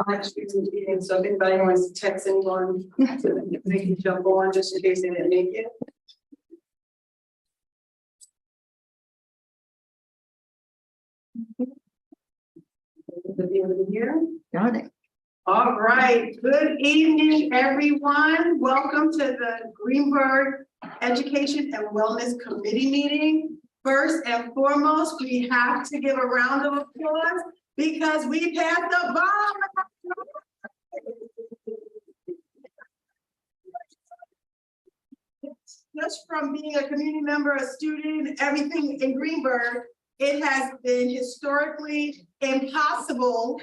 live streams and meetings, so if anybody wants to text anyone, so that they can jump on just in case they didn't make it. The view of the year. Got it. All right, good evening, everyone. Welcome to the Greenburgh Education and Wellness Committee meeting. First and foremost, we have to give a round of applause because we passed the bar. Just from being a community member, a student, everything in Greenburgh, it has been historically impossible,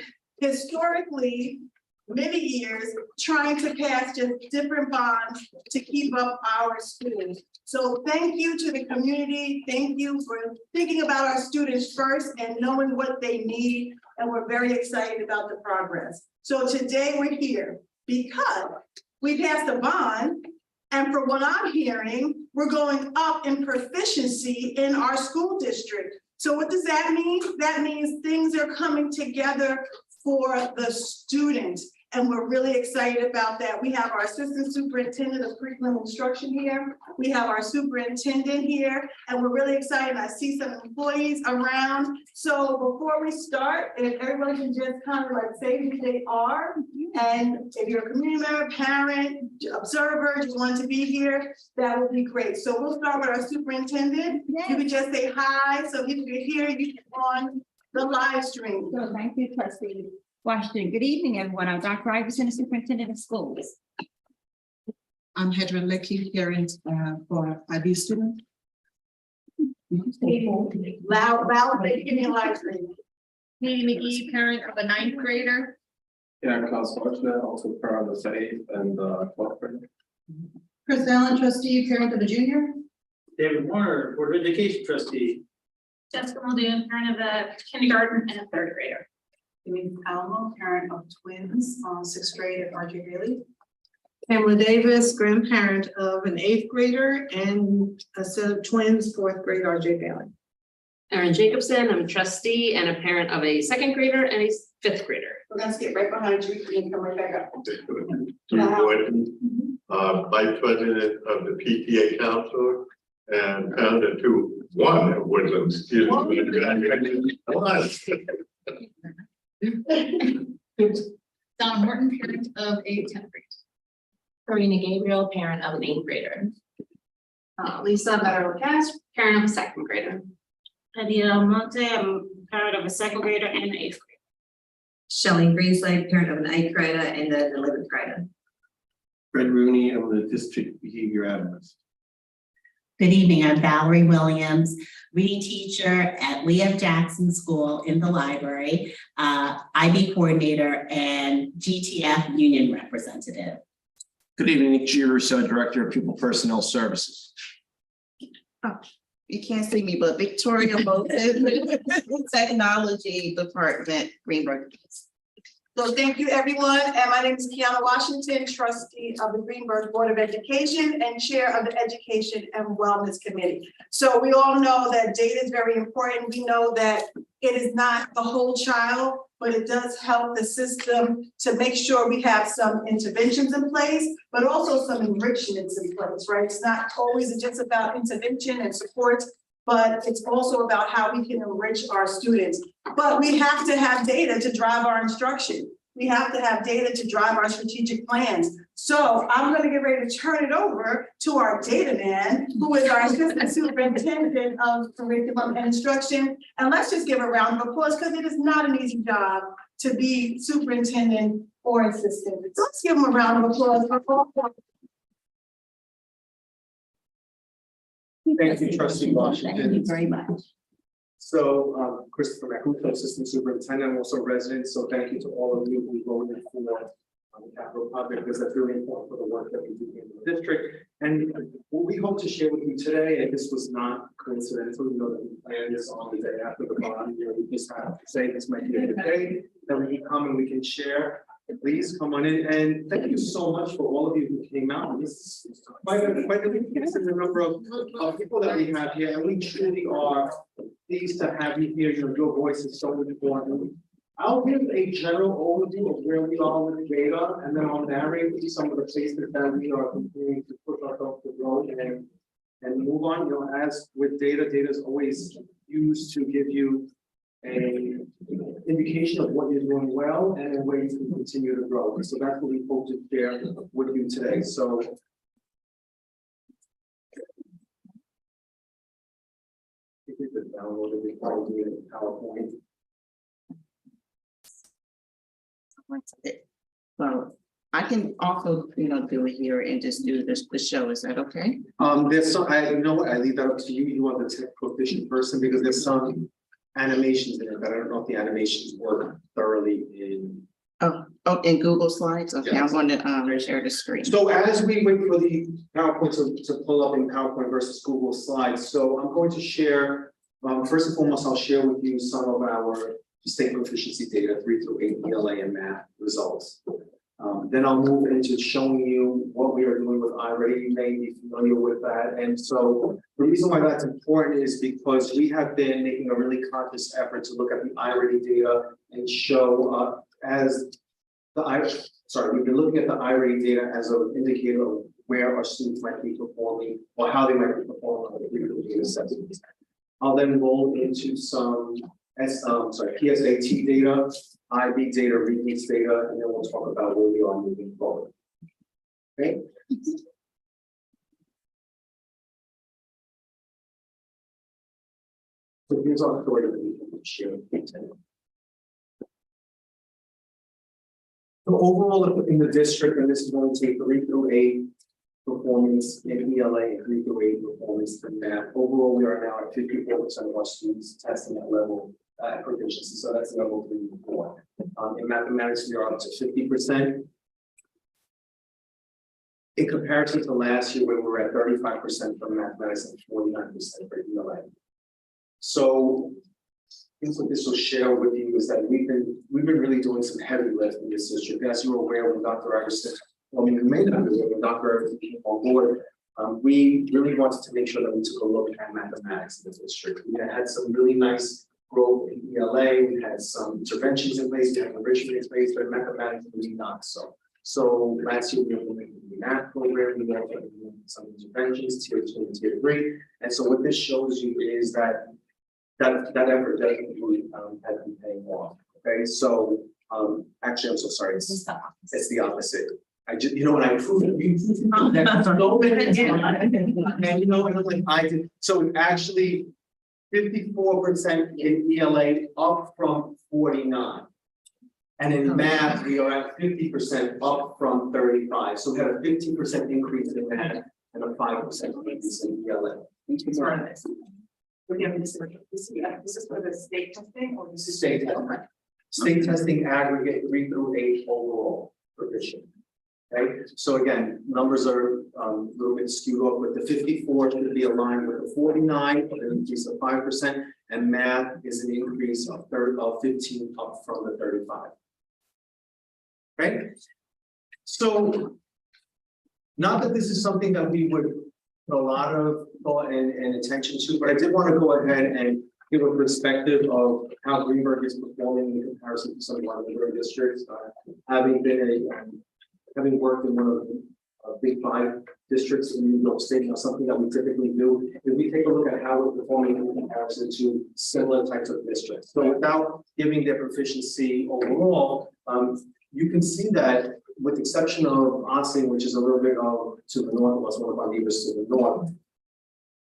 many years, trying to pass just different bonds to keep up our schools. So thank you to the community. Thank you for thinking about our students first and knowing what they need. And we're very excited about the progress. So today we're here because we passed a bond. And for what I'm hearing, we're going up in proficiency in our school district. So what does that mean? That means things are coming together for the students. And we're really excited about that. We have our assistant superintendent of curriculum instruction here. We have our superintendent here, and we're really excited. I see some employees around. So before we start, if everyone can just kind of like say who they are, and if you're a community member, parent, observer, just want to be here, that would be great. So we'll start with our superintendent. Yes. You can just say hi so people can hear you on the live stream. So thank you, Trustee Washington. Good evening, everyone. I'm Dr. Iverson, the superintendent of schools. I'm Hedra Lecky, parent for IB student. Loud, give me a live stream. Katie McGee, parent of a 9th grader. Yeah, Klaus Deutschler, also parent of the 8th and 12th grade. Chris Allen, trustee, parent of a junior. David Warner, Board of Education trustee. Jessica Muldoon, parent of a kindergarten and a 3rd grader. Denise Alamo, parent of twins, 6th grade at RJ Bailey. Pamela Davis, grandparent of an 8th grader and a set of twins, 4th grade RJ Bailey. Erin Jacobson, I'm a trustee and a parent of a 2nd grader and a 5th grader. We're gonna get right behind you and come right back up. Vice president of the PTA council and founder to one that was Donna Morton, parent of a 10th grade. Karina Gabriel, parent of an 8th grader. Lisa Better-Lacast, parent of a 2nd grader. Nadia Almonte, I'm parent of a 2nd grader and an 8th grader. Shelley Greenslade, parent of an 8th grader and an 11th grader. Fred Rooney, I'm the district behavior analyst. Good evening, I'm Valerie Williams, reading teacher at Leah Jackson School in the library, IB coordinator and GTF union representative. Good evening, Nick Girusso, Director of Pupil Personnel Services. Oh, you can't see me, but Victoria Bolton, Technology Department, Greenburgh. So thank you, everyone. And my name is Kiana Washington, trustee of the Greenburgh Board of Education and chair of the Education and Wellness Committee. So we all know that data is very important. We know that it is not the whole child, but it does help the system to make sure we have some interventions in place, but also some enrichments in place, right? It's not always just about intervention and support, but it's also about how we can enrich our students. But we have to have data to drive our instruction. We have to have data to drive our strategic plans. So I'm going to get ready to turn it over to our data man, who is our assistant superintendent of curriculum and instruction. And let's just give a round of applause because it is not an easy job to be superintendent or assistant. So let's give them a round of applause for all. Thank you, trustee Washington. Thank you very much. So Christopher Macuto, assistant superintendent, also resident. So thank you to all of you who voted for the capital project, because that's really important for the work that we do in the district. And what we hope to share with you today, and this was not coincidental, you know that we planned this on the day after the bond. You know, we just have to say this might be a good day that we can come and we can share. Please come on in, and thank you so much for all of you who came out. This is quite a considerable number of people that we have here, and we truly are pleased to have you here. Your voice is so important. I'll give a general overview of where we are with data, and then I'll narrate some of the places that we are continuing to push ourselves to grow and move on. You know, as with data, data is always used to give you a indication of what you're doing well and where you can continue to grow. So that's what we hope to share with you today. So if you could download it, probably in PowerPoint. So I can also, do it here and just do this, the show. Is that okay? There's some, you know what, I leave that up to you. You are the tech proficient person because there's some animations in it, but I don't know if the animations work thoroughly in. Oh, in Google Slides? Okay, Yes. I want to share the screen. So as we wait for the PowerPoint to pull up in PowerPoint versus Google Slides, so I'm going to share, first and foremost, I'll share with you some of our state proficiency data, 3 through 8 ELA and math results. Then I'll move into showing you what we are doing with iReady. You may be familiar with that. And so the reason why that's important is because we have been making a really conscious effort to look at the iReady data and show we've been looking at the iReady data as an indicator of where our students might be performing or how they might be performing on the different data sets. I'll then roll into some PSAT data, IB data, repeats data, and then we'll talk about where we are moving forward. Okay. So here's our story that we can share. So overall, in the district, and this is going to take 3 through 8 performance in ELA and 3 through 8 performance in math. Overall, we are now at 54% of our students testing at level proficiency. So that's level 3 and 4. In mathematics, we are up to 50%. In comparison to last year, where we were at 35% for mathematics and 49% for ELA. So I think what this will share with you is that we've been really doing some heavy lifting in this district. As you're aware, when Dr. Iverson, well, you may not be aware, when Dr. Iverson came on board, we really wanted to make sure that we took a look at mathematics in the district. We had some really nice growth in ELA, we had some interventions in place, we had enrichment in place, but mathematics really not so. So last year we implemented the math program, we implemented some interventions, tier 2 and tier 3. And so what this shows you is that effort definitely has been paying off. Okay, so actually, I'm so sorry. It's the opposite. I just, when I proved it, and I did. So actually, 54% in ELA, up from 49. And in math, we are at 50%, up from 35. So we had a 15% increase in math and a 5% increase in ELA. This is for the state testing or this is? State testing. State testing aggregate 3 through 8 overall provision. Okay, so again, numbers are a little bit skewed up, but the 54 should be aligned with the 49, an increase of 5%, and math is an increase of 15 up from the 35. Okay, so not that this is something that we would put a lot of thought and attention to, but I did want to go ahead and give a perspective of how Greenburgh is performing in comparison to some of our other districts. Having worked in one of the big 5 districts in New York State, something that we typically do is we take a look at how we're performing in comparison to similar types of districts. So without giving their proficiency overall, you can see that with the exception of Ossing, which is a little bit to the north of us, one of our neighbors to the north,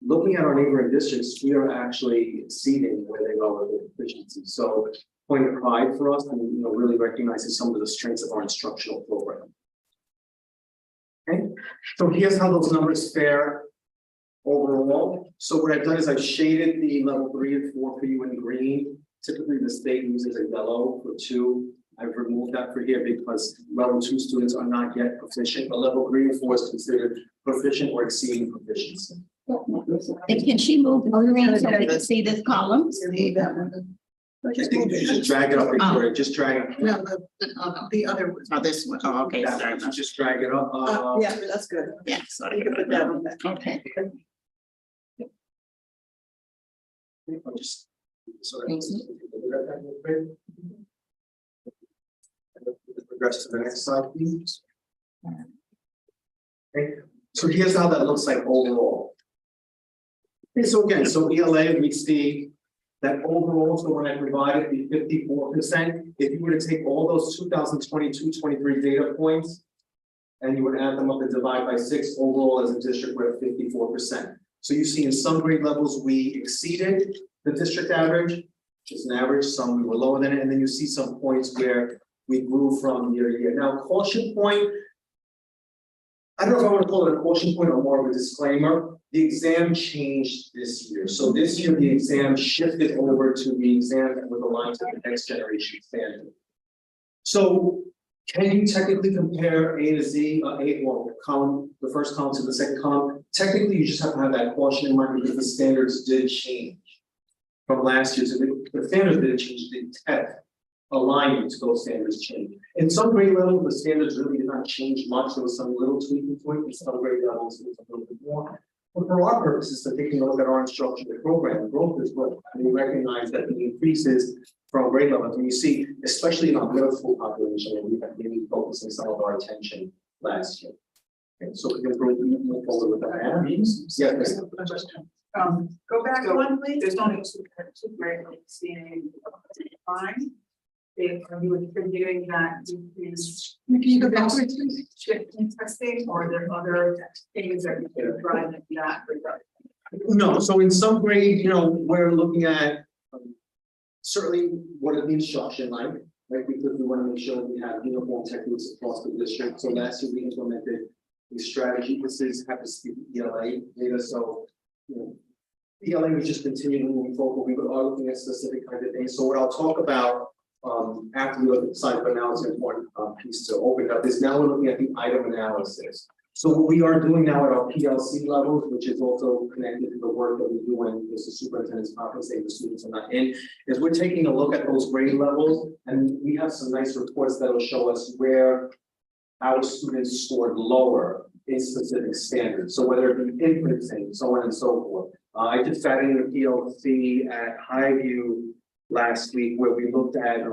looking at our neighboring districts, we are actually exceeding where they are with their proficiency. So point of pride for us, and really recognizing some of the strengths of our instructional program. Okay, so here's how those numbers fare overall. So what I've done is I've shaded the level 3 and 4 for you in green. Typically, the state uses a yellow for 2. I've removed that for here because level 2 students are not yet proficient, but level 3 and 4 is considered proficient or exceeding proficiency. Can she move the green so we can see this column? I think you should drag it up, Victoria. Just drag it. No, the other one. Oh, this one. Oh, okay. That Sorry. one, just drag it up. Yeah, that's good. Yeah, sorry. You can put that on that. Okay. I'll just- so that- Progress to the next slide, please. Okay, so here's how that looks like overall. Okay, so again, so ELA meets that overall, so when I provided the 54%, if you were to take all those 2022-23 data points and you would add them up and divide by 6, overall as a district, we're at 54%. So you see in some grade levels, we exceeded the district average, just an average, some we were lower than it, and then you see some points where we grew from year to year. Now, caution point, I don't know if I want to call it a caution point or more of a disclaimer. The exam changed this year. So this year, the exam shifted over to the exam that was aligned to the next generation standard. So can you technically compare A to Z, column, the first column to the second column? Technically, you just have to have that caution in mind because the standards did change from last year. So the standards didn't change, the tech alignment to those standards change. In some grade levels, the standards really did not change much. There was some little tweaking to it. In some grade levels, it was a little bit more. But for our purposes, to taking a look at our instructional program, growth is good. And we recognize that the increases from grade levels, and you see, especially in our middle school population, and we have really focusing some of our attention last year. Okay, so we can move forward with that. Yes. Go back one, please. There's only two grade levels being fine. If you would be doing that, is can you go backwards? Shift in testing, or there are other things that you can drive that regard? No, so in some grade, we're looking at certainly what is the instruction like, because we want to make sure we have uniform techniques across the district. So last year we implemented the strategy. This happens to be ELA data. So ELA was just continuing moving forward. We are looking at specific kinds of things. So what I'll talk about after we look at the site, but now it's an important piece to open up, is now we're looking at the item analysis. So what we are doing now at our PLC levels, which is also connected to the work that we do when there's a superintendent's conference saying the students are not in, is we're taking a look at those grade levels, and we have some nice reports that will show us where our students scored lower in specific standards. So whether it be inferencing, so on and so forth. I just sat in a PLC at Highview last week where we looked at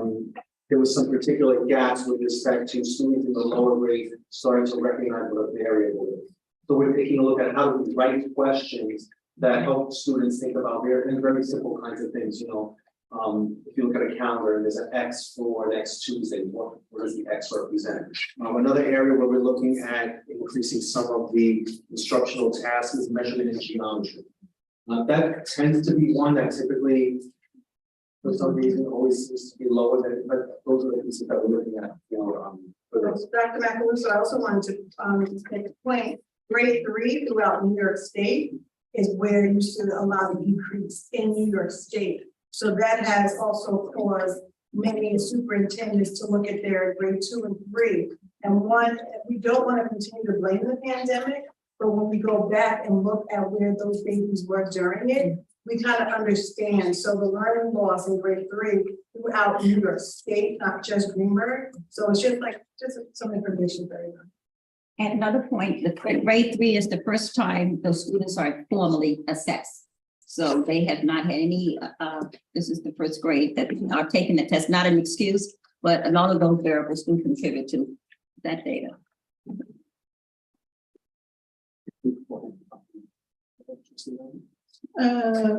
there was some particular gaps with respect to students in the lower grades starting to recognize what a variable is. So we're taking a look at how to write questions that help students think about very simple kinds of things. If you look at a calendar and there's an X for next Tuesday, what does the X represent? Another area where we're looking at increasing some of the instructional tasks is measurement in geometry. That tends to be one that typically, for some reason, always seems to be lower than, but those are the pieces that we're looking at. Dr. Macaluso, I also wanted to make a point. Grade 3 throughout New York State is where you see a lot of increase in New York State. So that has also caused many superintendents to look at their grade 2 and 3. And one, we don't want to continue to blame the pandemic, but when we go back and look at where those babies were during it, we kind of understand. So the learning loss in grade 3 throughout New York State, not just Greenburgh. So it's just some information for everyone. And another point, the grade 3 is the first time those students are formally assessed. So they have not had any, this is the first grade that are taking the test, not an excuse, but a lot of those variables do contribute to that data.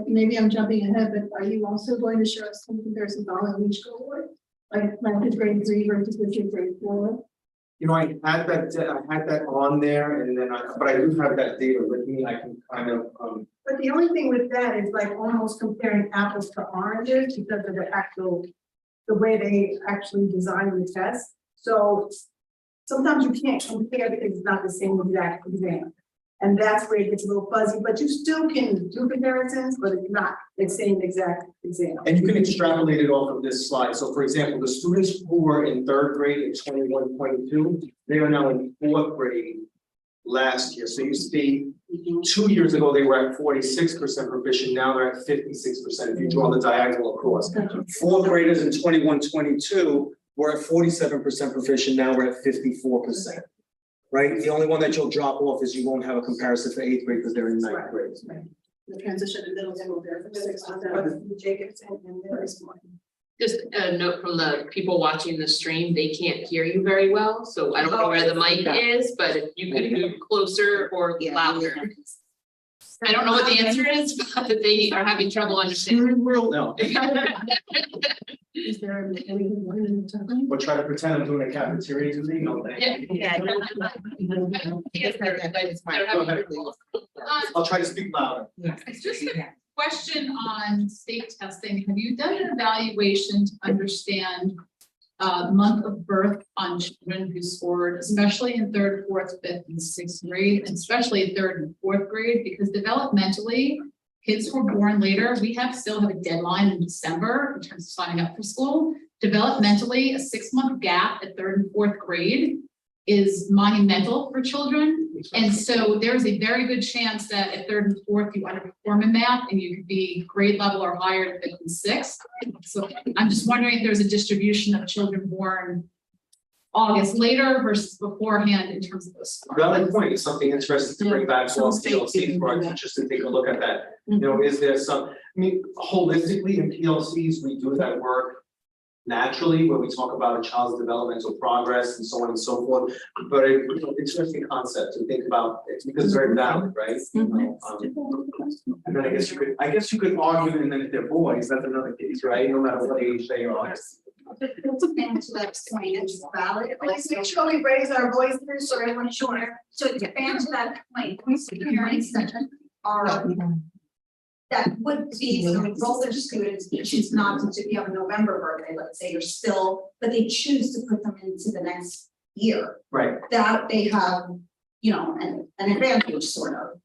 Maybe I'm jumping ahead, but are you also going to show us some comparisons on each cohort? Like fifth grade 3 versus fifth grade 4? I had that on there, and then but I do have that data with me. I can kind of But the only thing with that is like almost comparing apples to oranges because of the way they actually design the test. So sometimes you can't compare because it's not the same exact exam. And that's where it gets a little fuzzy, but you still can do comparisons, but it's not the same exact exam. and you can extrapolate it off of this slide. So for example, the students who were in 3rd grade in 21-22, they are now in 4th grade last year. So you see 2 years ago, they were at 46% proficient. Now they're at 56% if you draw the diagonal across. 4th graders in 21-22 were at 47% proficient. Now we're at 54%. Right? The only one that you'll drop off is you won't have a comparison for 8th grade because they're in 9th grade. The transition to middle school there for 6 months. Jacobson and there is one. Just a note from the people watching the stream, they can't hear you very well, so I don't know where the mic is, but if you could move closer or louder. I don't know what the answer is, but they are having trouble understanding. No. Is there anyone? Or try to pretend I'm doing a cafeteria today, no, thank you. Yeah. I'll try to speak louder. It's just a question on state testing. Have you done an evaluation to understand month of birth on children who scored, especially in third, fourth, fifth, and sixth grade, and especially in third and fourth grade, because developmentally, kids who are born later, we still have a deadline in December in terms of signing up for school. Developmentally, a 6-month gap at third and fourth grade is monumental for children. And so there's a very good chance that at third and fourth, you underperform in math and you could be grade level or higher at fifth and sixth. So I'm just wondering if there's a distribution of children born August later versus beforehand in terms of those. scores. Valid point, is something interesting to bring back to us, PLC, for our teachers to take a look at that. You know, is there some, I mean, holistically in PLCs, we do that work naturally when we talk about a child's developmental progress and so on and so forth. But interesting concept to think about, it's because it's very valid, right? And then I guess you could argue, and then if they're boys, that's another case, right? No matter what age they are. Expand to that point, it's valid. Let's make sure we raise our voices so everyone's sure. So to expand to that point, parents that are that would be enroll their students, they choose not to, if you have a November birthday, let's say you're still, but they choose to put them into the next year. Right. That they have, you know, an advantage sort of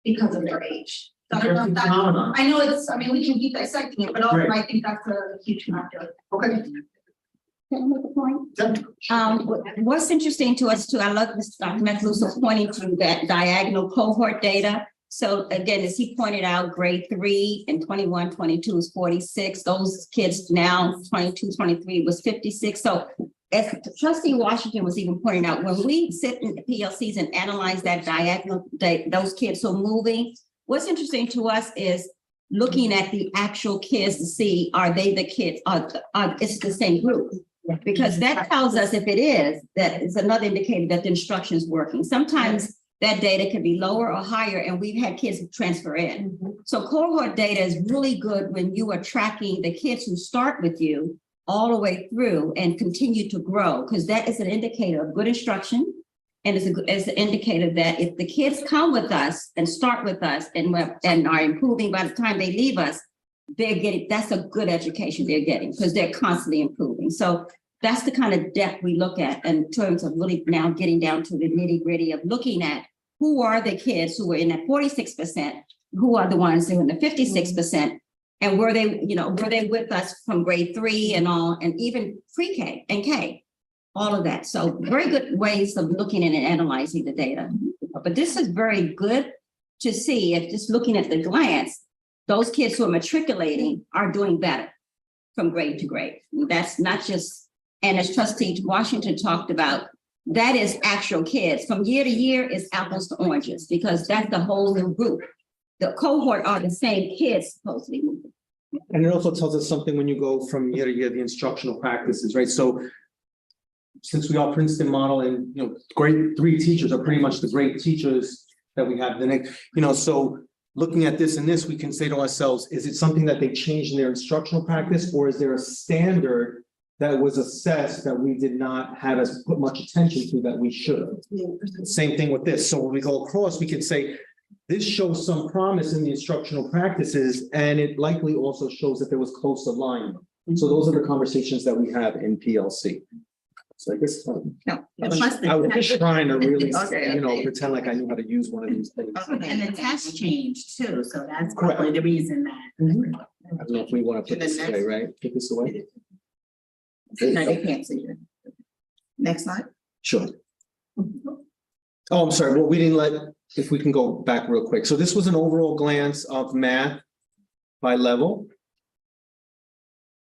because of their age. So I don't know if that, I know it's, I mean, we can keep dissecting it, but also I think that's a huge factor. Okay. Can I make a point? What's interesting to us too, I love Dr. Macaluso pointing to that diagonal cohort data. So again, as he pointed out, grade 3 and 21, 22 is 46. Those kids now 22, 23 was 56. So as Trustee Washington was even pointing out, when we sit in the PLCs and analyze that diagonal, those kids who are moving, what's interesting to us is looking at the actual kids to see, are they the kids, it's the same group? Because that tells us if it is, that is another indicator that the instruction is working. Sometimes that data could be lower or higher, and we've had kids transfer in. So cohort data is really good when you are tracking the kids who start with you all the way through and continue to grow, because that is an indicator of good instruction. And it's an indicator that if the kids come with us and start with us and are improving by the time they leave us, they're getting, that's a good education they're getting because they're constantly improving. So that's the kind of depth we look at in terms of really now getting down to the nitty gritty of looking at who are the kids who were in that 46%, who are the ones who are in the 56%, and were they with us from grade 3 and all, and even pre-K and K, all of that. So very good ways of looking at and analyzing the data. But this is very good to see if just looking at the glance, those kids who are matriculating are doing better from grade to grade. That's not just, and as Trustee Washington talked about, that is actual kids. From year to year is apples to oranges because that's the whole new group. The cohort are the same kids supposedly moving. And it also tells us something when you go from year to year, the instructional practices, right? So since we are Princeton model and, you know, grade 3 teachers are pretty much the great teachers that we have the next, you know, so looking at this and this, we can say to ourselves, is it something that they changed in their instructional practice, or is there a standard that was assessed that we did not have us put much attention to that we should have? Same thing with this. So when we go across, we can say, this shows some promise in the instructional practices, and it likely also shows that there was close alignment. So those are the conversations that we have in PLC. So I guess I was just trying to really, you know, pretend like I knew how to use one of these things. And the test changed too, so that's probably the reason that. I don't know if we want to put this away, right? Put this away. No, they can't see it. Next slide. Sure. Oh, I'm sorry. Well, we didn't let, if we can go back real quick. So this was an overall glance of math by level.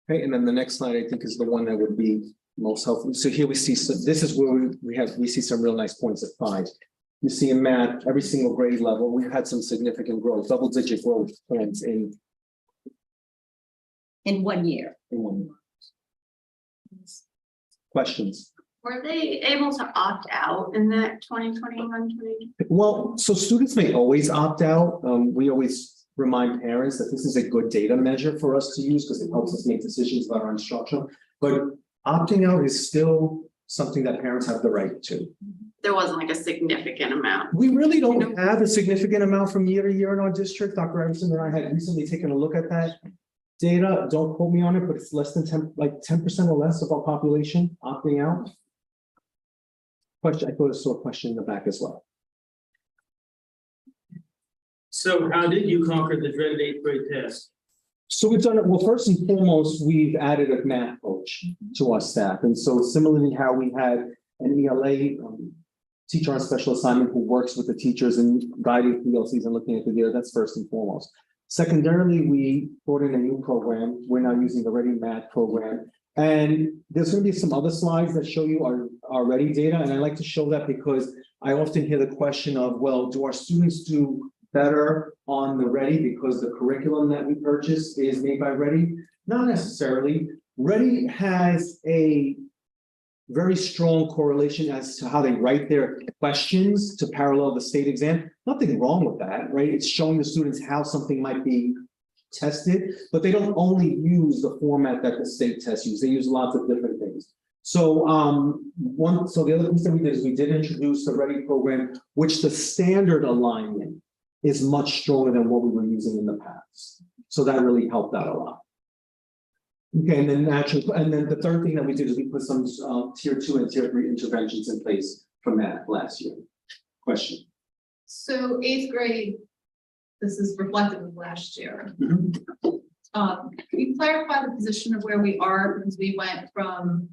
Okay, and then the next slide, I think, is the one that would be most helpful. So here we see, so this is where we see some real nice points at 5. You see in math, every single grade level, we've had some significant growth, double-digit growth points in 1 year. in 1 year. Questions? Were they able to opt out in that 2021? Well, so students may always opt out. We always remind parents that this is a good data measure for us to use because it helps us make decisions about our instruction. But opting out is still something that parents have the right to. There wasn't like a significant amount. We really don't have a significant amount from year to year in our district. Dr. Everson and I had recently taken a look at that data. Don't quote me on it, but it's less than 10% or less of our population opting out. Question, I thought I saw a question in the back as well. So how did you conquer the dreaded 8th grade test? So we've done it, well, first and foremost, we've added a math coach to our staff. And so similarly how we had an ELA teacher on special assignment who works with the teachers and guiding PLCs and looking at the data, that's first and foremost. Secondarily, we brought in a new program. We're now using the Ready Math program. And there's going to be some other slides that show you our Ready data. And I like to show that because I often hear the question of, well, do our students do better on the Ready because the curriculum that we purchase is made by Ready? Not necessarily. Ready has a very strong correlation as to how they write their questions to parallel the state exam. Nothing wrong with that, right? It's showing the students how something might be tested, but they don't only use the format that the state tests use. They use lots of different things. So the other piece that we did is we did introduce the Ready program, which the standard alignment is much stronger than what we were using in the past. So that really helped out a lot. Okay, and then the third thing that we did is we put some tier 2 and tier 3 interventions in place for math last year. Question. So 8th grade, this is reflective of last year. Can you clarify the position of where we are, because we went from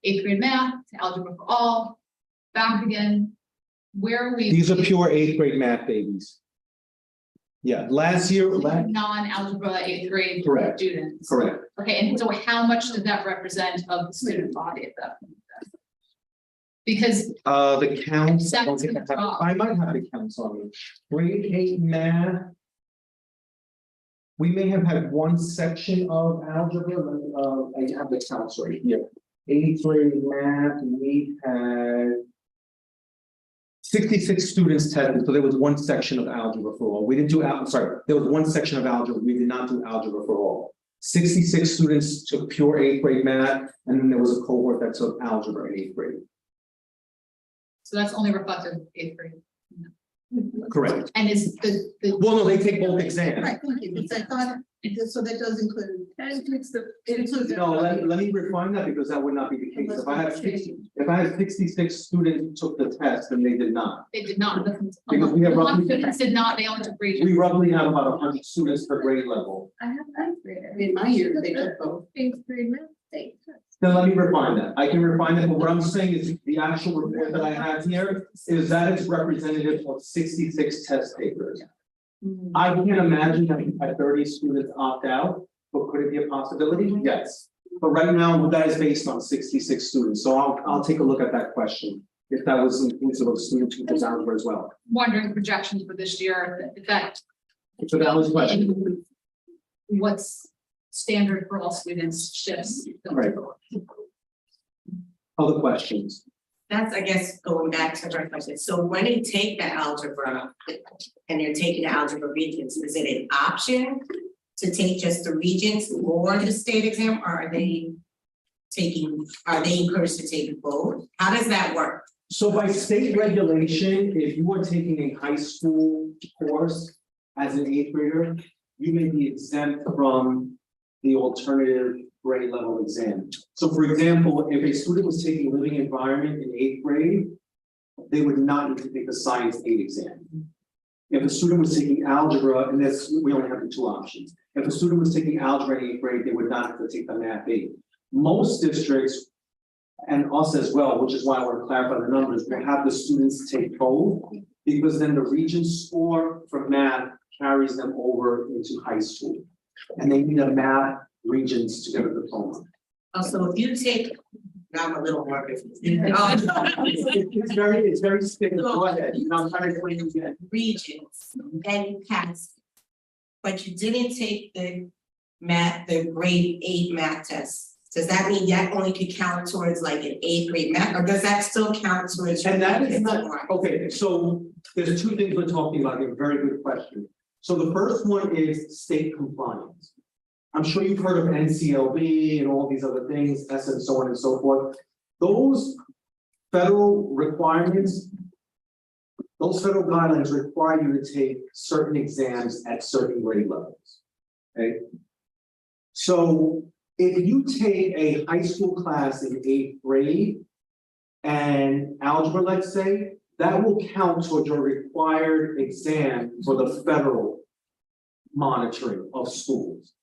8th grade math to algebra for all, back again, where are we? These are pure 8th grade math babies. Yeah, last year. Non-algebra 8th grade Correct. students. Correct. Okay, and so how much did that represent of the student body at that point? Because the counts, I don't That's think I gonna have- drop. I might have the counts on me. Grade 8 math. We may have had one section of algebra, I have the counts right here. 8th grade math, we had 66 students tested, so there was one section of algebra for all. We didn't do, there was one section of algebra, we did not do algebra for all. 66 students took pure 8th grade math, and then there was a cohort that took algebra in 8th grade. so that's only reflective of 8th grade. Correct. And is the Well, no, they take both exams. Right, thank you, because I thought, so that does include. That includes it includes. No, let me refine that because that would not be the case. If I have 66 students who took the test and they did not. They did not. Because we have roughly- Students did not, they only took region. We roughly have about 100 students per grade level. I have 9th grader. In my year, they took both. 8th grade math, they took. Then let me refine that. I can refine that, but what I'm saying is the actual report that I have here is that it's representative of 66 test takers. I can't imagine having 30 students opt out, but could it be a possibility? Yes. But right now, that is based on 66 students. So I'll take a look at that question. If that was inclusive of students who took algebra as well. Wondering projections for this year, if that. So that was the question. What's standard for all students shifts. Right. Other questions? That's, I guess, going back to my question. So when they take the algebra and they're taking the algebra regions, is it an option to take just the regions or the state exam? Or are they encouraged to take both? How does that work? So by state regulation, if you are taking a high school course as an 8th grader, you may be exempt from the alternative grade level exam. So for example, if a student was taking living environment in 8th grade, they would not need to take the science 8 exam. If a student was taking algebra, and we only have the 2 options. If a student was taking algebra in 8th grade, they would not have to take the math 8. Most districts, and us as well, which is why I want to clarify the numbers, will have the students take both, because then the region score for math carries them over into high school. And they need a math regions to get a diploma. Also, if you take, I'm a little more confused. It's very sticky. Go ahead. I'm trying to explain it again. Regions, and you passed, but you didn't take the grade 8 math test does that mean that only could count towards like an 8th grade math, or does that still count towards? And that is kids not, more? okay, so there's two things we're talking about here, very good question. So the first one is state compliance. I'm sure you've heard of NCLB and all these other things, and so on and so forth. Those federal requirements, those federal guidelines require you to take certain exams at certain grade levels, okay? So if you take a high school class in 8th grade and algebra, let's say, that will count towards your required exam for the federal monitoring of schools.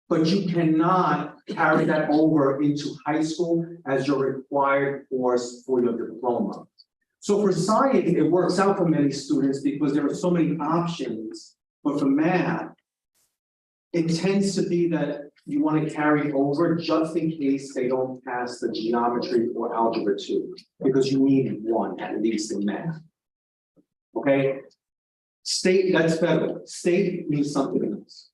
But you cannot carry that over into high school as your required course for your diploma. So for science, it works out for many students because there are so many options, but for math, it tends to be that you want to carry over just in case they don't pass the geometry or algebra 2, because you need one at least in math. Okay? State, that's federal. State means something else.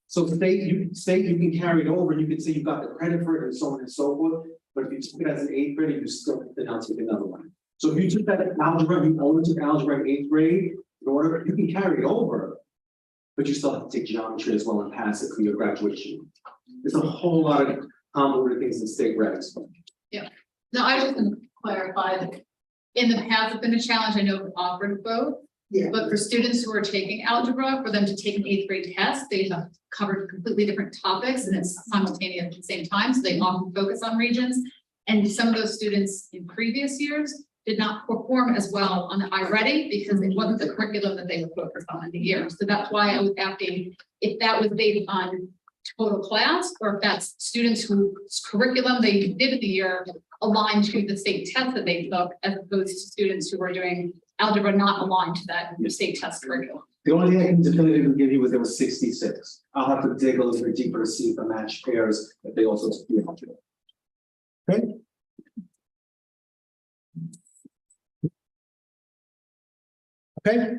So state you can carry it over, and you can say you got the credit for it and so on and so forth, but if you took it as an 8th grader, you still have to now take another one. So if you took that algebra, you only took algebra in 8th grade, in order, you can carry it over, but you still have to take geometry as well and pass it for your graduation. There's a whole lot of convoluted things in state regs. No, I just want to clarify that in the past, it's been a challenge. I know we've offered both. Yeah. But for students who are taking algebra, for them to take an 8th grade test, they have covered completely different topics and it's simultaneous at the same time. So they often focus on regions. And some of those students in previous years did not perform as well on the iReady because it wasn't the curriculum that they were focused on in the year. So that's why I was asking if that was based on total class or if that's students whose curriculum they did in the year aligned to the state test that they took, as opposed to students who were doing algebra not aligned to that state test curriculum. The only thing I can definitively give you was there was 66. I'll have to dig a little bit deeper to see if the match pairs, if they also took the algebra. Okay. Okay.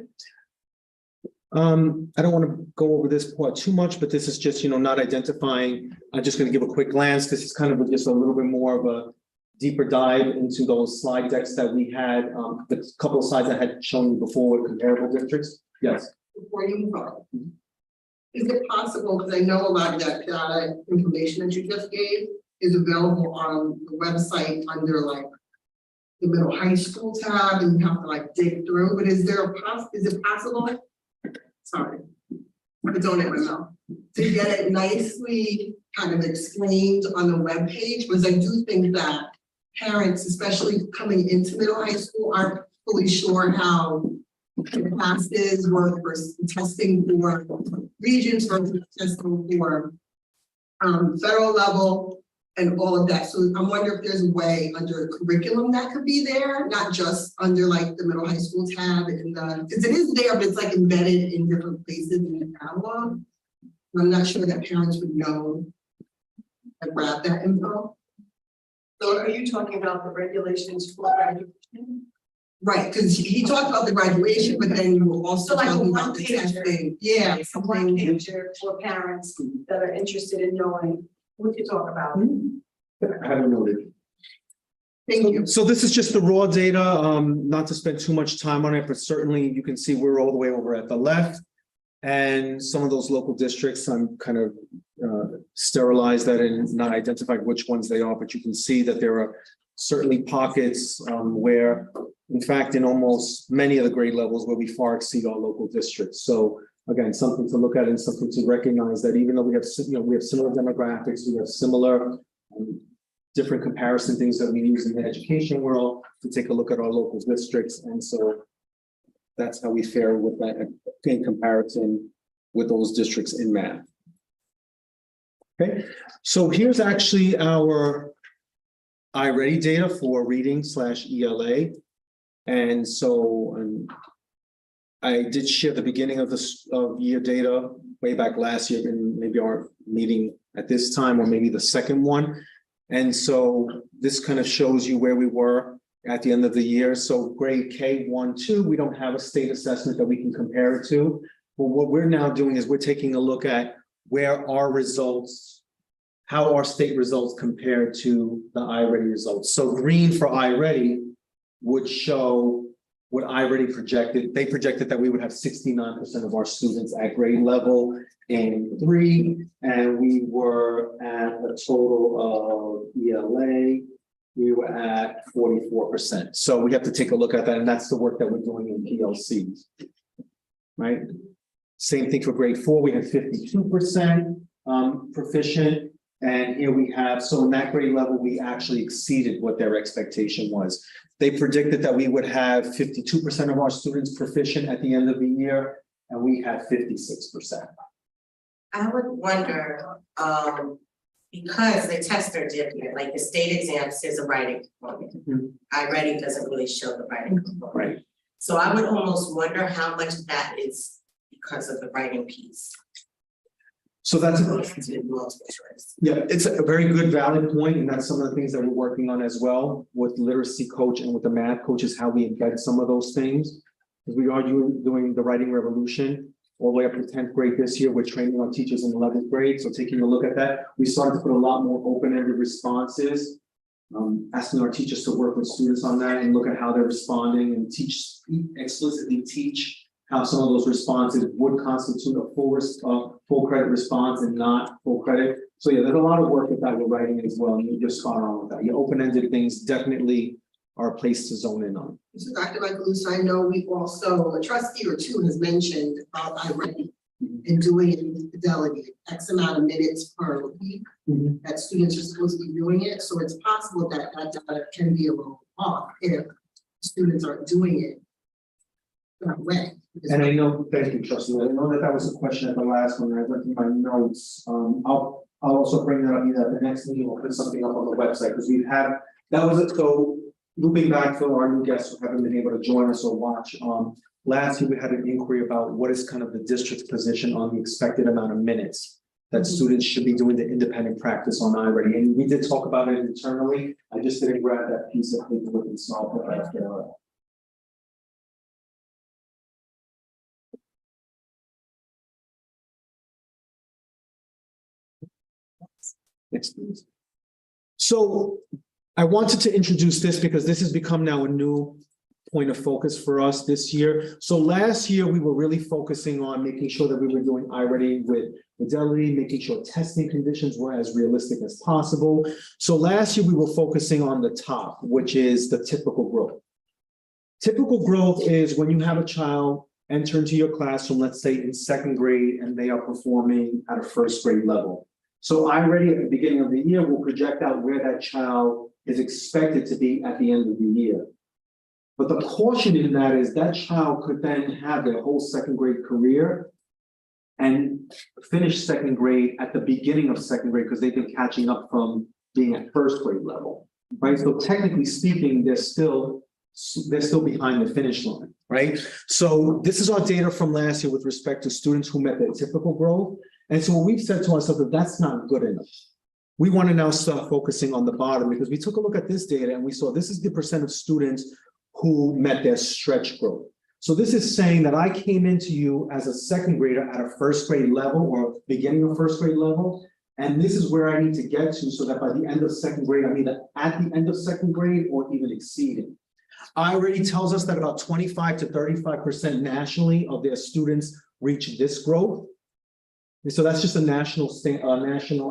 I don't want to go over this part too much, but this is just, not identifying. I'm just going to give a quick glance. This is kind of just a little bit more of a deeper dive into those slide decks that we had, the couple of slides I had shown you before with comparable districts. Yes. Before you move on, is it possible, because I know a lot of that data information that you just gave is available on the website under like the middle high school tab and you have to like dig through, but is it possible? Sorry, it's on it right now. To get it nicely kind of explained on the webpage, because I do think that parents, especially coming into middle high school, aren't fully sure how the classes work versus testing for regions versus testing for federal level and all of that. So I wonder if there's a way under a curriculum that could be there, not just under like the middle high school tab and because it is there, but it's like embedded in different places in the catalog. I'm not sure that parents would know and grab that info. So are you talking about the regulations for graduation? Right, because he talked about the graduation, but then you were also So like talking a about the one-pager. testing. Yeah, One something. pager for parents that are interested in knowing what you talk about. I haven't noted. Thank you. So this is just the raw data, not to spend too much time on it, but certainly you can see we're all the way over at the left. And some of those local districts, I'm kind of sterilized that and not identified which ones they are, but you can see that there are certainly pockets where, in fact, in almost many of the grade levels where we far exceed our local districts. So again, something to look at and something to recognize that even though we have similar demographics, we have similar different comparison things that we use in the education world to take a look at our local districts. And so that's how we fare with that in comparison with those districts in math. Okay, so here's actually our iReady data for reading/ELA. And so I did share the beginning of this year data way back last year in maybe our meeting at this time, or maybe the second one. And so this kind of shows you where we were at the end of the year. So grade K1, 2, we don't have a state assessment that we can compare it to. But what we're now doing is we're taking a look at where our results how our state results compare to the iReady results. So green for iReady would show what iReady projected. They projected that we would have 69% of our students at grade level in 3, and we were at a total of ELA. We were at 44%. So we have to take a look at that, and that's the work that we're doing in PLCs. Right? Same thing for grade 4, we had 52% proficient. And here we have, so in that grade level, we actually exceeded what their expectation was. They predicted that we would have 52% of our students proficient at the end of the year, and we had 56%. I would wonder, because the tests are different, like the state exam says a writing component. iReady doesn't really show the writing component. Right. So I would almost wonder how much of that is because of the writing piece. So that's Multiple choice. yeah, it's a very good valid point, and that's some of the things that we're working on as well with literacy coach and with the math coaches, how we embed some of those things. Because we are doing the writing revolution all the way up to 10th grade this year. We're training our teachers in 11th grade. So taking a look at that, we started to put a lot more open-ended responses, asking our teachers to work with students on that and look at how they're responding and explicitly teach how some of those responses would constitute a full credit response and not full credit. So yeah, there's a lot of work that we're writing as well. And you just spot on with that. Your open-ended things definitely are a place to zone in on. So Dr. Michaelis, I know we also, a trustee or two has mentioned about iReady and doing it with fidelity, X amount of minutes per week that students are supposed to be doing it. So it's possible that that data can be a little off if students aren't doing it that way. And I know, thank you, Trustee. I know that was a question at the last one. I went through my notes. I'll also bring that up either at the next meeting or put something up on the website because we've had, that was it. So looping back for our new guests who haven't been able to join us or watch. Last year we had an inquiry about what is kind of the district's position on the expected amount of minutes that students should be doing the independent practice on iReady. And we did talk about it internally. I just didn't grab that piece of paper with the small put that there. Next, please. So I wanted to introduce this because this has become now a new point of focus for us this year. So last year, we were really focusing on making sure that we were doing iReady with fidelity, making sure testing conditions were as realistic as possible. So last year, we were focusing on the top, which is the typical growth. Typical growth is when you have a child enter into your classroom, let's say in 2nd grade, and they are performing at a 1st grade level. So iReady at the beginning of the year will project out where that child is expected to be at the end of the year. But the caution in that is that child could then have their whole 2nd grade career and finish 2nd grade at the beginning of 2nd grade because they've been catching up from being at 1st grade level, right? So technically speaking, they're still behind the finish line, right? So this is our data from last year with respect to students who met their typical growth. And so what we've said to ourselves that that's not good enough. We want to now start focusing on the bottom because we took a look at this data and we saw this is the percent of students who met their stretch growth. So this is saying that I came into you as a 2nd grader at a 1st grade level or beginning of 1st grade level. And this is where I need to get to so that by the end of 2nd grade, I'm either at the end of 2nd grade or even exceeding. iReady tells us that about 25 to 35% nationally of their students reach this growth. And so that's just a national,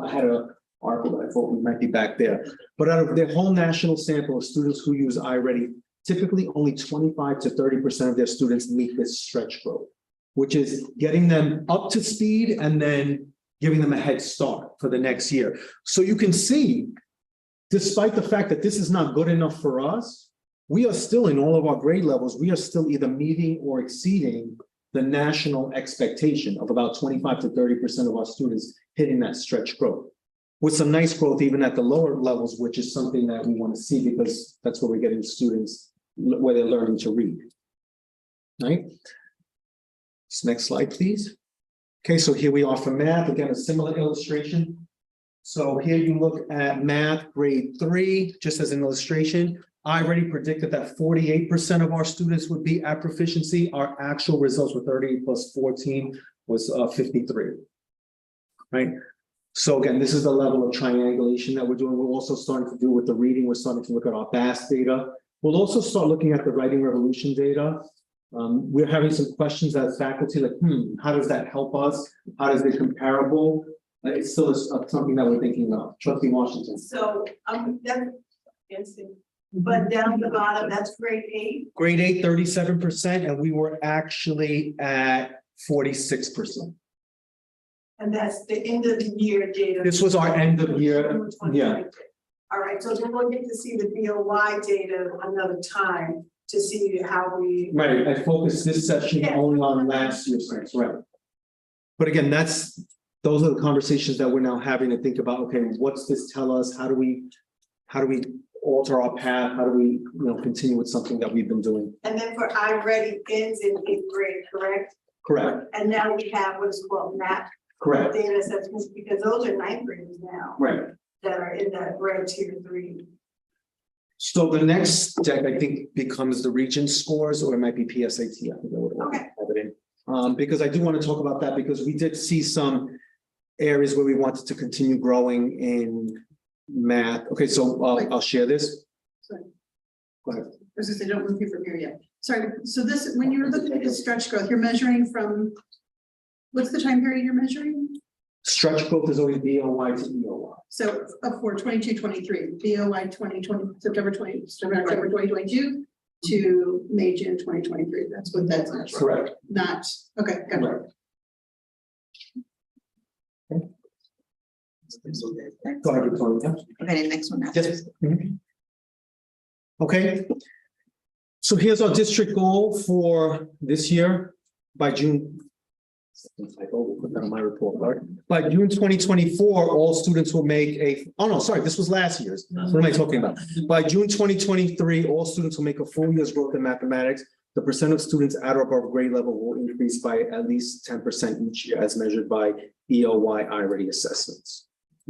I had an article that I thought we might be back there. But out of their whole national sample of students who use iReady, typically only 25 to 30% of their students meet this stretch growth, which is getting them up to speed and then giving them a head start for the next year. So you can see, despite the fact that this is not good enough for us, we are still in all of our grade levels, we are still either meeting or exceeding the national expectation of about 25 to 30% of our students hitting that stretch growth. With some nice growth even at the lower levels, which is something that we want to see because that's where we're getting students where they're learning to read. Right? This next slide, please. Okay, so here we are for math. Again, a similar illustration. So here you look at math grade 3, just as an illustration. I already predicted that 48% of our students would be at proficiency. Our actual results were 38 plus 14 was 53. Right? So again, this is the level of triangulation that we're doing. We're also starting to do with the reading. We're starting to look at our BAS data. We'll also start looking at the writing revolution data. We're having some questions as faculty, like, how does that help us? How is it comparable? It's still something that we're thinking about. Trustee Washington. So, but down the bottom, that's grade 8. Grade 8, 37%, and we were actually at 46%. And that's the end of the year data. This was our end of year, yeah. All right, so then we'll get to see the BOY data another time to see how we. Right, I focused this session only on last year's things, right? But again, those are the conversations that we're now having to think about, okay, what's this tell us? How do we alter our path? How do we, continue with something that we've been doing? And then for iReady ends in 8th grade, correct? Correct, And now we have what is called MAP. correct, Data assessments, because those are 9th graders now. right. That are in that red tier 3. So the next step, I think, becomes the region scores, or it might be PSAT. I think I would want to have it in. Because I do want to talk about that, because we did see some areas where we wanted to continue growing in math. Okay, so I'll share this. Sorry. Go ahead. I was gonna say, don't move you from here yet. Sorry, so this, when you're looking at the stretch growth, you're measuring from, what's the time period you're measuring? Stretch growth is always BOY to EOY. So for 22-23, BOY 2020, September 2022 to May, June 2023. That's what that's measuring. Correct. Not, okay, got it. Go ahead, Victoria. Okay, the next one. Yes. Okay. So here's our district goal for this year by June. We'll put that on my report, right? By June 2024, all students will make this was last year's. What am I talking about? By June 2023, all students will make a full year's growth in mathematics. The percent of students at or above grade level will increase by at least 10% each year as measured by EOY iReady assessments.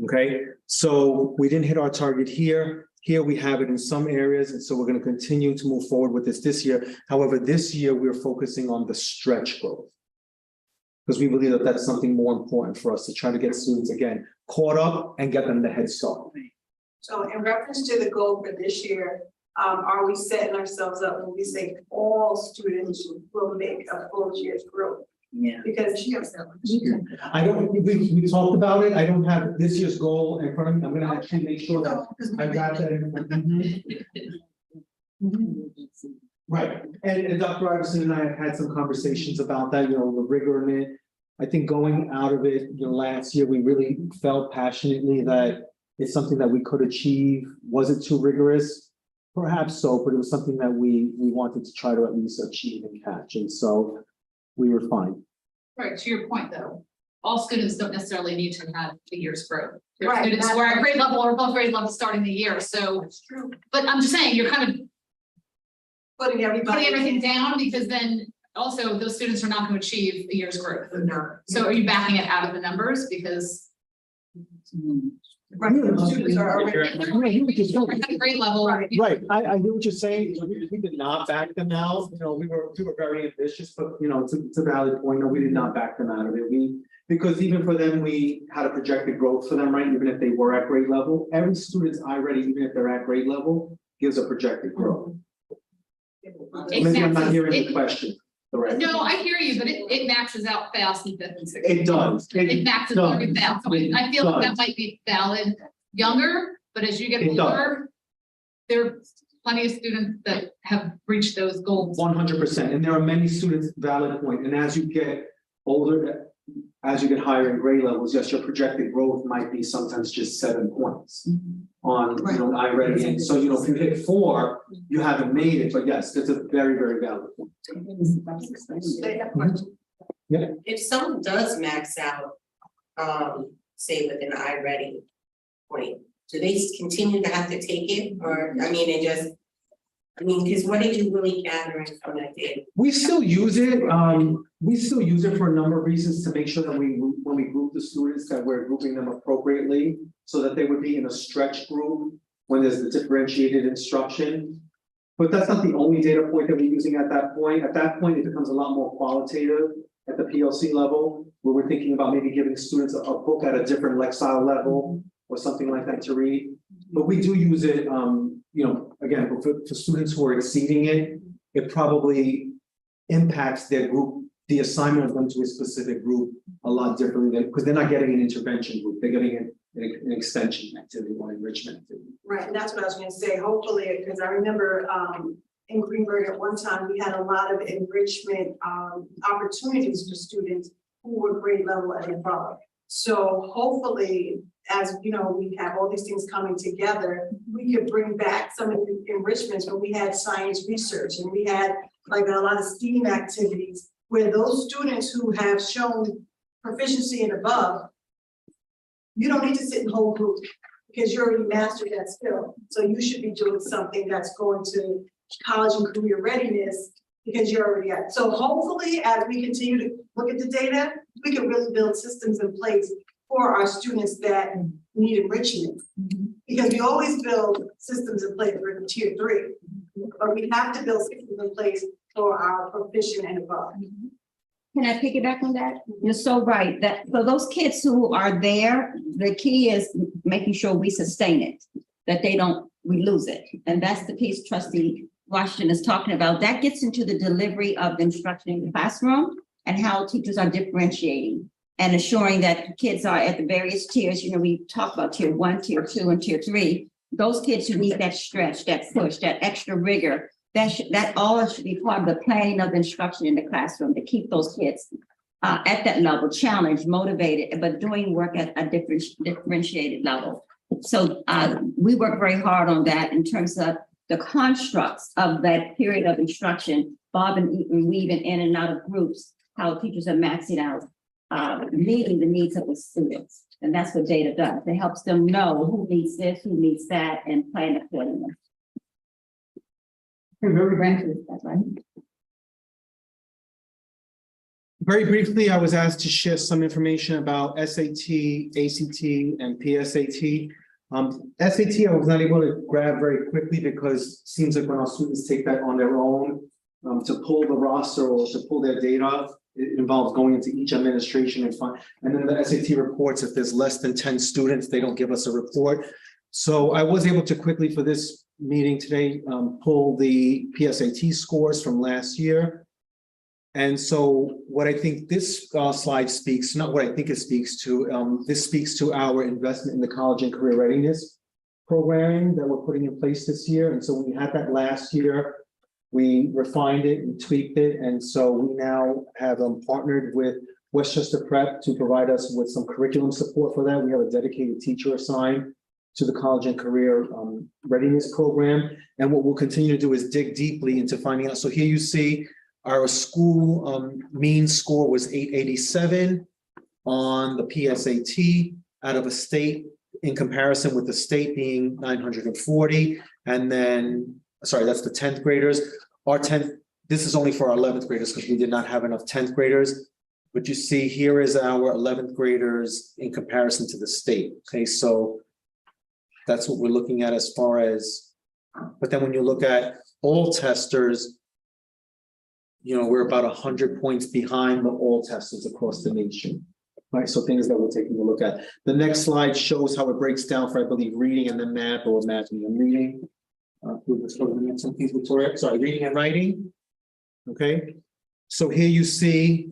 Okay, so we didn't hit our target here. Here we have it in some areas, and so we're going to continue to move forward with this year. However, this year we're focusing on the stretch growth, because we believe that that's something more important for us to try to get students, again, caught up and get them the head start. So in reference to the goal for this year, are we setting ourselves up when we say all students will make a full year's growth? Yeah. Because I don't, we talked about it. I don't have this year's goal in front of me. I'm gonna actually make sure that I got that. Right, and Dr. Iverson and I have had some conversations about that, the rigor in it. I think going out of it, last year, we really felt passionately that it's something that we could achieve. Was it too rigorous? Perhaps so, but it was something that we wanted to try to at least achieve and catch, and so we were fine. Right, to your point though, all students don't necessarily need to have a year's growth. There are Right, students who are at grade level or above grade level starting the year, so. That's true. But I'm just saying, you're kind of Putting everything down, because then also those students are not going to achieve a year's growth. No. So are you backing it out of the numbers? Because Right, those students are already. at grade level. Right, I hear what you're saying. We did not back them out. We were very ambitious, but it's a valid point. No, we did not back them out of it. Because even for them, we had a projected growth for them, right? Even if they were at grade level, every student's iReady, even if they're at grade level, gives a projected growth. Maybe I'm not hearing the question. Correct. No, I hear you, but it maxes out fast in 5th and 6th. It does. It maxes very fast. So I feel like that might be valid younger, but as you get older, there are plenty of students that have reached those goals. 100%, and there are many students, valid point, and as you get older, as you get higher in grade levels, yes, your projected growth might be sometimes just 7 points on, iReady, and so, if you hit 4, you haven't made it, but yes, that's a very, very valid point. Yeah. If someone does max out, say with an iReady point, do they continue to have to take it, or, because what did you really gather from that data? We still use it. We still use it for a number of reasons to make sure that when we group the students, that we're grouping them appropriately so that they would be in a stretch group when there's the differentiated instruction. But that's not the only data point that we're using at that point. At that point, it becomes a lot more qualitative at the PLC level, where we're thinking about maybe giving students a book at a different Lexile level or something like that to read. But we do use it, again, for students who are exceeding it, it probably impacts their group, the assignment of them to a specific group a lot differently than, because they're not getting an intervention group, they're getting an extension activity or enrichment activity. Right, and that's what I was gonna say, hopefully, because I remember in Greenburgh at one time, we had a lot of enrichment opportunities for students who were grade level and above. So hopefully, as you know, we have all these things coming together, we could bring back some of the enrichments when we had science research and we had like a lot of STEAM activities where those students who have shown proficiency and above, you don't need to sit in whole group because you already mastered that skill. So you should be doing something that's going to college and career readiness because you're already at. So hopefully, as we continue to look at the data, we can really build systems in place for our students that need enrichment. Because we always build systems in place for tier 3, but we have to build systems in place for our proficient and above. Can I piggyback on that? You're so right, that for those kids who are there, the key is making sure we sustain it, that we lose it. And that's the piece Trustee Washington is talking about. That gets into the delivery of the instruction in the classroom and how teachers are differentiating and assuring that kids are at the various tiers. We talk about tier 1, tier 2, and tier 3. Those kids who need that stretch, that push, that extra rigor, that all should be part of the planning of the instruction in the classroom to keep those kids at that level, challenged, motivated, but doing work at a differentiated level. So we work very hard on that in terms of the constructs of that period of instruction, bobbing and weaving in and out of groups, how teachers are maxing out, meeting the needs of the students. And that's what data does. It helps them know who needs this, who needs that, and plan accordingly. Very briefly, I was asked to share some information about SAT, ACT, and PSAT. SAT, I was not able to grab very quickly because it seems like when our students take that on their own to pull the roster or to pull their data, it involves going into each administration and then the SAT reports, if there's less than 10 students, they don't give us a report. So I was able to quickly for this meeting today, pull the PSAT scores from last year. And so what I think this slide speaks, not what I think it speaks to, this speaks to our investment in the college and career readiness programming that we're putting in place this year. And so we had that last year, we refined it and tweaked it. And so we now have partnered with Westchester Prep to provide us with some curriculum support for that. We have a dedicated teacher assigned to the college and career readiness program. And what we'll continue to do is dig deeply into finding out. So here you see our school mean score was 887 on the PSAT out of a state in comparison with the state being 940. And then, sorry, that's the 10th graders. Our 10th, this is only for our 11th graders because we did not have enough 10th graders. But you see here is our 11th graders in comparison to the state. Okay, so that's what we're looking at as far as, but then when you look at all testers, we're about 100 points behind the all testers across the nation, right? So things that we're taking a look at. The next slide shows how it breaks down for, I believe, reading and then math or math and reading. Sorry, reading and writing. Okay, so here you see,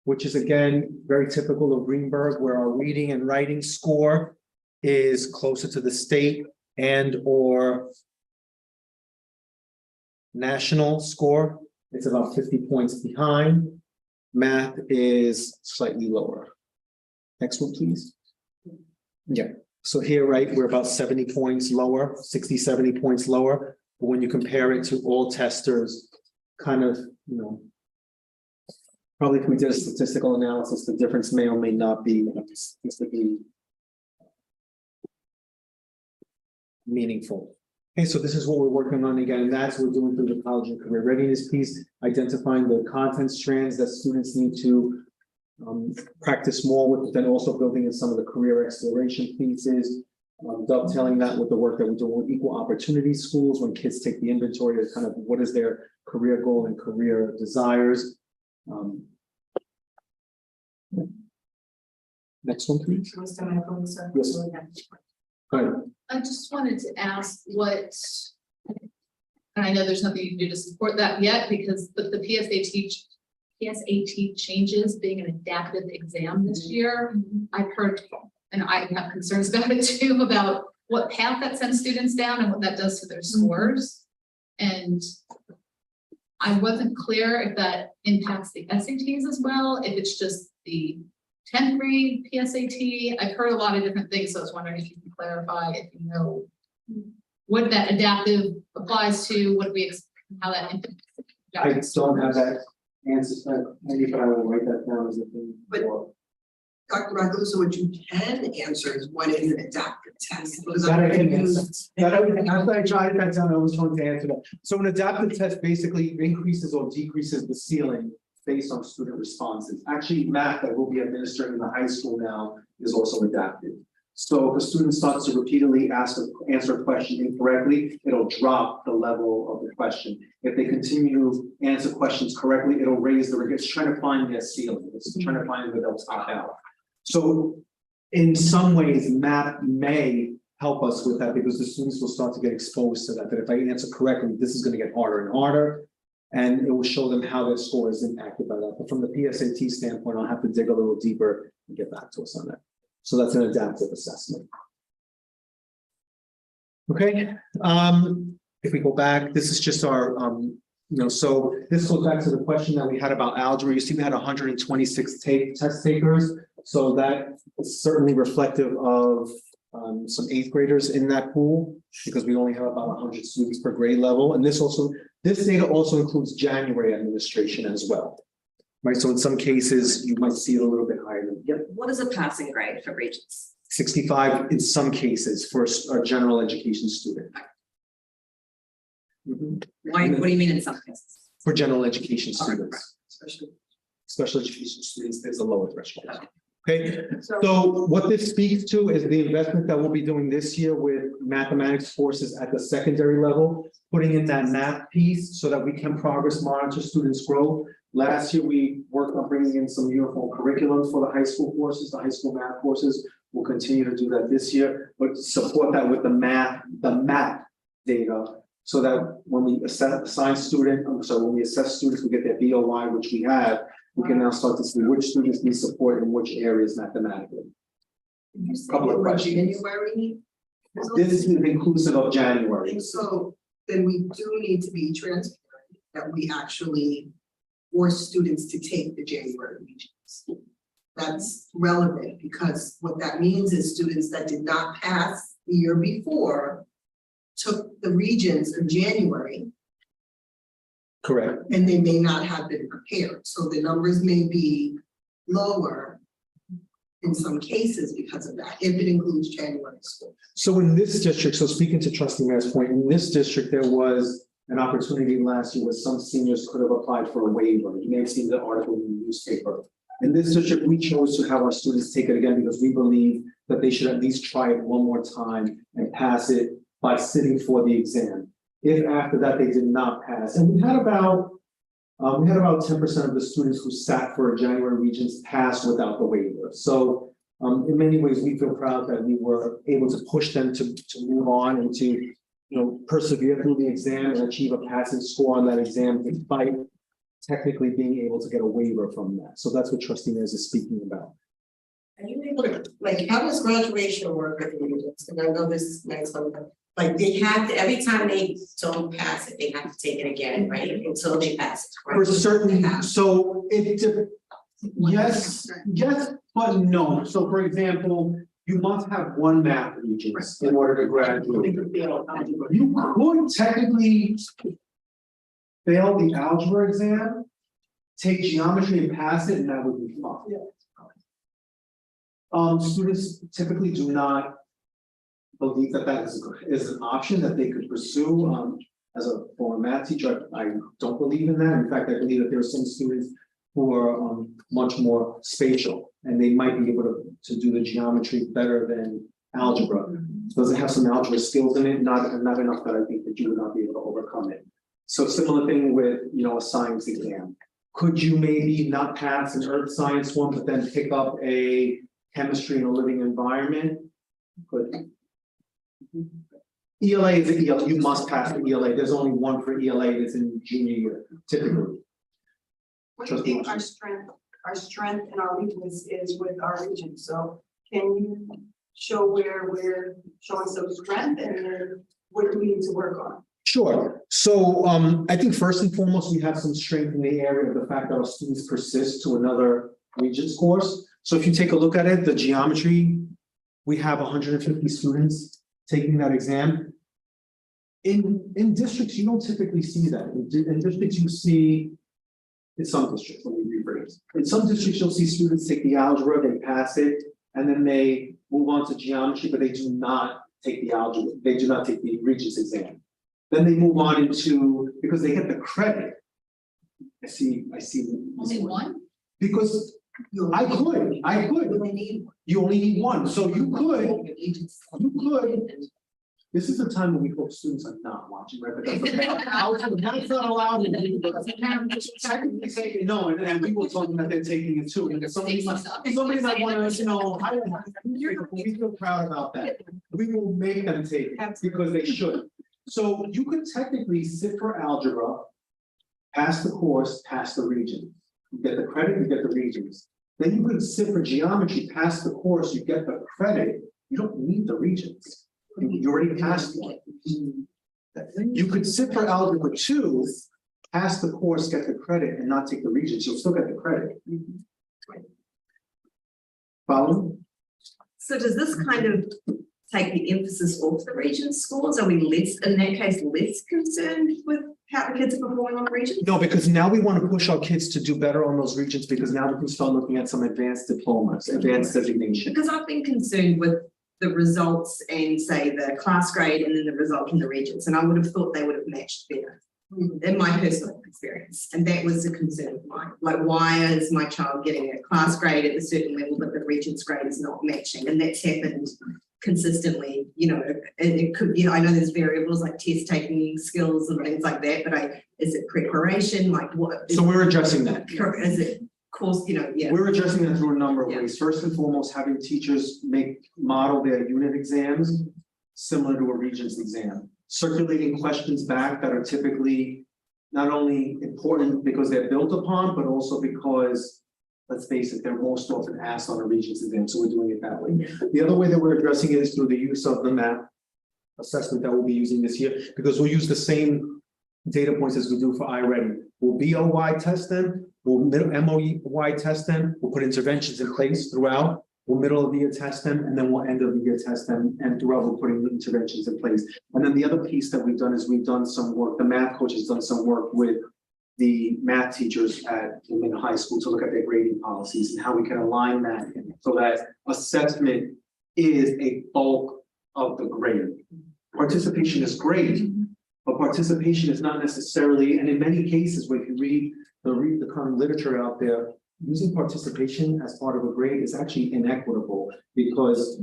which is again, very typical of Greenburgh, where our reading and writing score is closer to the state and or national score. It's about 50 points behind. Math is slightly lower. Next one, please. Yeah, so here, right, we're about 70 points lower, 60, 70 points lower. But when you compare it to all testers, kind of, probably if we did a statistical analysis, the difference may or may not be statistically meaningful. Okay, so this is what we're working on again, and that's what we're doing through the college and career readiness piece, identifying the content strands that students need to practice more with, but then also building in some of the career exploration pieces, dovetailing that with the work that we're doing with equal opportunity schools when kids take the inventory of kind of what is their career goal and career desires. Next one, please. Mr. Michael, sir. Yes. Go ahead. I just wanted to ask what, and I know there's nothing you can do to support that yet, because the PSAT changes being an adaptive exam this year. I've heard, and I have concerns about it too, about what path that sends students down and what that does to their scores. And I wasn't clear if that impacts the SATs as well, if it's just the 10th grade PSAT. I've heard a lot of different things, so I was wondering if you can clarify if you know what that adaptive applies to, what we how that impacts. I don't have that answer, maybe, but I will write that down as a thing. But- Dr. Ragusa, what you can answer is what is an adaptive test? Because That I can I'm answer. After I tried that down, I was trying to answer that. So an adaptive test basically increases or decreases the ceiling based on student responses. Actually, math that will be administered in the high school now is also adaptive. So if a student starts to repeatedly answer a question incorrectly, it'll drop the level of the question. If they continue to answer questions correctly, it'll raise it's trying to find their ceiling. It's trying to find where they'll top out. So in some ways, math may help us with that because the students will start to get exposed to that if I answer correctly, this is going to get harder and harder. And it will show them how their score is impacted by that. But from the PSAT standpoint, I'll have to dig a little deeper and get back to us on that. So that's an adaptive assessment. Okay, if we go back, this is just our, so this goes back to the question that we had about algebra. You see we had 126 test takers. So that is certainly reflective of some 8th graders in that pool because we only have about 100 students per grade level. And this data also includes January administration as well. Right, so in some cases, you might see it a little bit higher than, yep. What is a passing grade for Regents? 65 in some cases for a general education student. Why, what do you mean in some cases? For general education students. Special education students, there's a lower threshold. Okay, so what this speaks to is the investment that we'll be doing this year with mathematics courses at the secondary level, putting in that math piece so that we can progress monitor students' growth. Last year, we worked on bringing in some uniform curriculum for the high school courses, the high school math courses. We'll continue to do that this year, but support that with the math data, so that when we assign student, when we assess students, we get their BOI, which we have, we can now start to see which students need support in which areas mathematically. Couple of questions. January. This is inclusive of January. And so then we do need to be transparent that we actually force students to take the January regions. That's relevant because what that means is students that did not pass the year before took the regions in January. Correct. And they may not have been prepared. So the numbers may be lower in some cases because of that, if it includes January school. So in this district, so speaking to trustee Mayor's point, in this district, there was an opportunity last year where some seniors could have applied for a waiver. You may have seen the article in the newspaper. In this district, we chose to have our students take it again because we believe that they should at least try it one more time and pass it by sitting for the exam. If after that they did not pass, and we had about 10% of the students who sat for January Regents pass without the waiver. So in many ways, we feel proud that we were able to push them to move on and to persevere through the exam and achieve a passing score on that exam despite technically being able to get a waiver from that. So that's what trustee Nez is speaking about. Are you able to, like, how does graduation work with Regents? And I know this might sound like they have to, every time they don't pass it, they have to take it again, right? Until they pass it. For certain, so yes, but no. So for example, you must have one math Regents in order to graduate. You could technically fail the algebra exam, take geometry and pass it, and that would be fine. Students typically do not believe that is an option that they could pursue. As a former math teacher, I don't believe in that. In fact, I believe that there are some students who are much more spatial and they might be able to do the geometry better than algebra. Does it have some algebra skills in it? Not enough that I think that you would not be able to overcome it. So similar thing with a science exam. Could you maybe not pass an earth science one, but then pick up a chemistry in a living environment? Could. ELA is an ELA, you must pass the ELA, there's only one for ELA that's in junior year, typically. What do you think our strength and our weakness is with our region? So can you show where we're showing some strength and then what do we need to work on? Sure. So I think first and foremost, we have some strength in the area of the fact that our students persist to another Regents course. So if you take a look at it, the geometry, we have 150 students taking that exam. In districts, you don't typically see that. In districts, you see, in some districts, let me rephrase. In some districts, you'll see students take the algebra, they pass it, and then they move on to geometry, but they do not take the algebra, they do not take the Regents exam. Then they move on into, because they get the credit. I see. Only one? Because I could. You only need one, so you could. This is the time when we hope students are not watching, right? But that's okay. That's not allowed. Technically say no, and we will tell them that they're taking it too. And somebody might want to, we feel proud about that. We will make them take it because they should. So you could technically sit for algebra, pass the course, pass the region. You get the credit, you get the regions. Then you could sit for geometry, pass the course, you get the credit. You don't need the regions. You already passed one. You could sit for algebra 2, pass the course, get the credit, and not take the regions. You'll still get the credit. Follow? So does this kind of take the emphasis off the Regents schools? Are we less, in that case, less concerned with how the kids are performing on Regents? No, because now we want to push our kids to do better on those regions because now we can start looking at some advanced diplomas, advanced designation. Because I've been concerned with the results and say the class grade and then the result in the Regents, and I would have thought they would have matched better in my personal experience. And that was a concern of mine. Like, why is my child getting a class grade at a certain level, but the Regents grade is not matching? And that's happened consistently, you know, and it could, you know, I know there's variables like test taking skills and things like that, but is it preparation? Like what? So we're addressing that. Is it course, you know, yeah. We're addressing that through a number of ways. First and foremost, having teachers model their unit exams similar to a Regents exam. Circulating questions back that are typically not only important because they're built upon, but also because, let's face it, they're most often asked on a Regents exam, so we're doing it that way. The other way that we're addressing it is through the use of the math assessment that we'll be using this year, because we'll use the same data points as we do for iReady. We'll BOY test them, we'll MOY test them, we'll put interventions in place throughout, we'll middle of the year test them, and then we'll end of the year test them, and throughout we're putting the interventions in place. And then the other piece that we've done is we've done some work, the math coach has done some work with the math teachers at Wilmington High School to look at their grading policies and how we can align that so that assessment is a bulk of the grade. Participation is great, but participation is not necessarily, and in many cases, when you read the current literature out there, using participation as part of a grade is actually inequitable because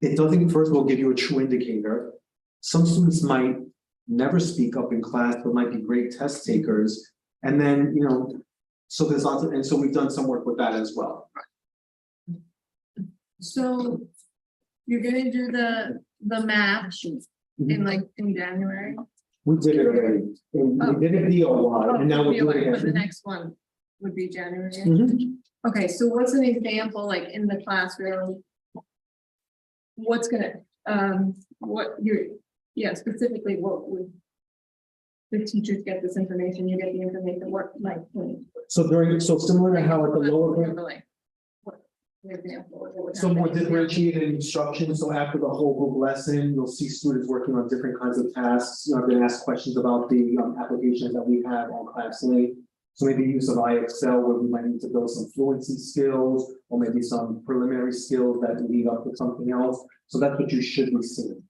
it doesn't, first of all, give you a true indicator. Some students might never speak up in class, but might be great test takers. And then, you know, so there's lots of, and so we've done some work with that as well. So you're gonna do the math in January? We did it already. We did it BOY, and now we're doing it But the again. next one would be January. Mhm. Okay, so what's an example, like in the classroom? What's gonna, specifically, what would the teachers get this information, you get the information, what, like? So similar to how at the lower grade, Like, what example? What would so more happen? differentiated instruction. So after the whole group lesson, you'll see students working on different kinds of tasks. You know, I've been asked questions about the applications that we have on Classmate. So maybe use of IXL where we might need to build some fluency skills or maybe some preliminary skills that lead up to something else. So that's what you should be seeing.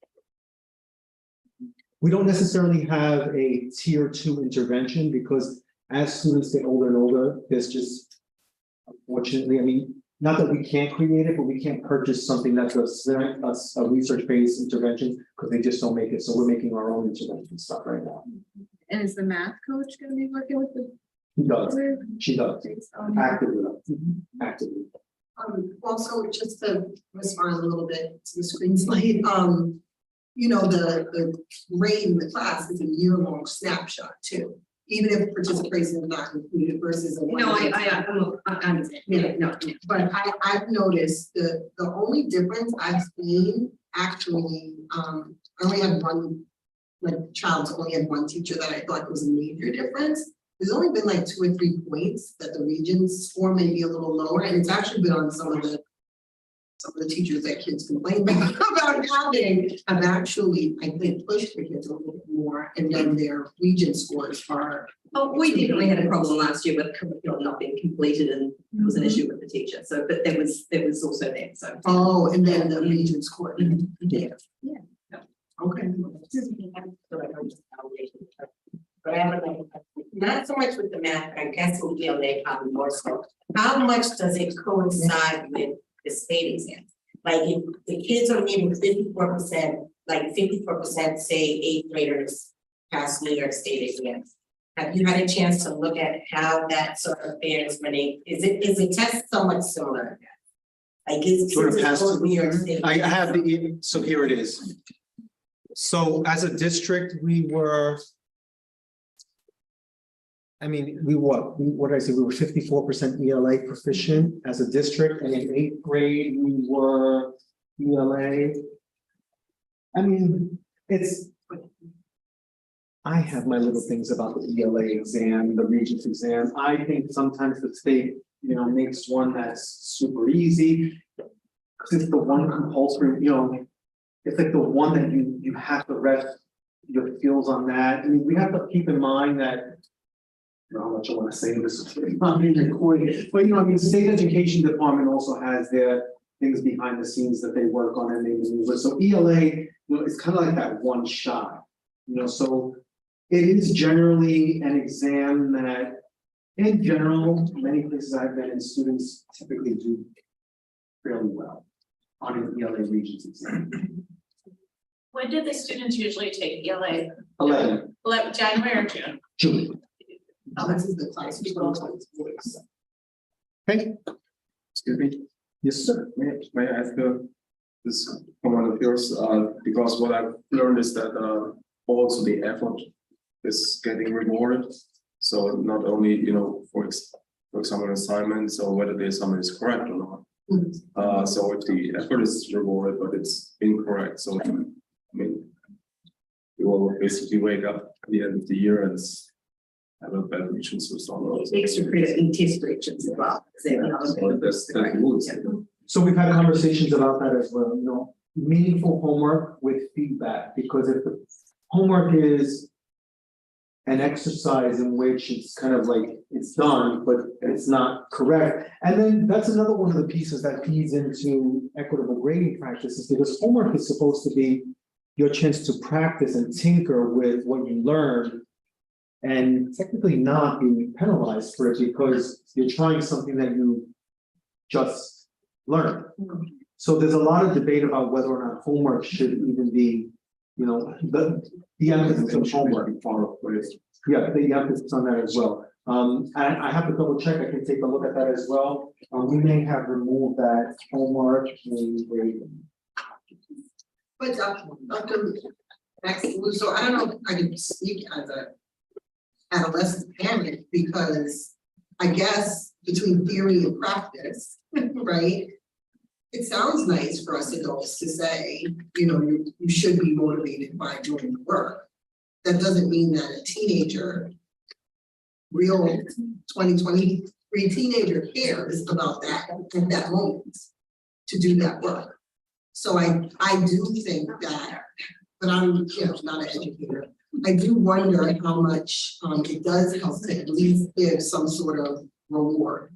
We don't necessarily have a tier 2 intervention because as students get older and older, there's just, unfortunately, I mean, not that we can't create it, but we can't purchase something that's a research-based intervention because they just don't make it. So we're making our own intervention stuff right now. And is the math coach gonna be working with the She does, actively, actively. Also, just to respond a little bit to the screen slide, you know, the grade in the class is a year-long snapshot too. Even if participation is not included versus a. No, I understand. Yeah, no, but I've noticed the only difference I've seen actually, I only had one, like child's only had one teacher that I thought was a major difference. There's only been like 2 or 3 points that the Regents score may be a little lower, and it's actually been on some of the teachers that kids complain about having have actually, I think, pushed the kids a little bit more, and then their Regent scores are. Oh, we definitely had a problem last year with curriculum not being completed, and it was an issue with the teacher, so, but there was also that, so. Oh, and then the Regent score. Yeah. Yeah. Okay. But I have not so much with the math, but I guess with ELA probably more so. How much does it coincide with the state exam? Like if the kids are getting 54%, like 54% say 8th graders pass New York State exams. Have you had a chance to look at how that sort of fares when is the test somewhat similar? Like is Sort of pass New York State? I have so here it is. So as a district, we were. I mean, what did I say? We were 54% ELA proficient as a district, and in 8th grade, we were ELA. I mean, I have my little things about the ELA exam, the Regents exam. I think sometimes the state, you know, makes one that's super easy. Cause it's the one compulsory, you know, it's like the one that you have to rest your skills on that. I mean, we have to keep in mind that, I don't know how much I want to say this is not being recorded, but you know, I mean, state education department also has their things behind the scenes that they work on and they maneuver. So ELA, you know, it's kind of like that one shot, you know, so it is generally an exam that, in general, many places I've been in, students typically do fairly well on an ELA Regents exam. When did the students usually take ELA? 11. January or June? June. Oh, this is the class. Okay. Excuse me, Yes, sir. may I ask this comment of yours, because what I've learned is that also the effort is getting rewarded. So not only, you know, for example, an assignment, so whether the assignment is correct or not. So if the effort is rewarded, but it's incorrect, so I mean, you will basically wake up at the end of the year and have a better Regents result. Extra credit in test corrections as well. So that's rules. So we've had conversations about that as well, you know, meaningful homework with feedback, because if the homework is an exercise in which it's kind of like it's done, but it's not correct. And then that's another one of the pieces that feeds into equitable grading practices, because homework is supposed to be your chance to practice and tinker with what you learned and technically not being penalized for it because you're trying something that you just learned. So there's a lot of debate about whether or not homework should even be, you know, the emphasis of homework. Yeah, the emphasis on that as well. I have to double check, I can take a look at that as well. We may have removed that homework in grading. But Dr. So I don't know if I can speak as a adolescent parent, because I guess between theory and practice, right? It sounds nice for us adults to say, you know, you should be motivated by doing the work. That doesn't mean that a teenager, real 2023 teenager cares about that at that moment to do that work. So I do think that, but I'm, you know, not an educator. I do wonder how much it does help to at least give some sort of reward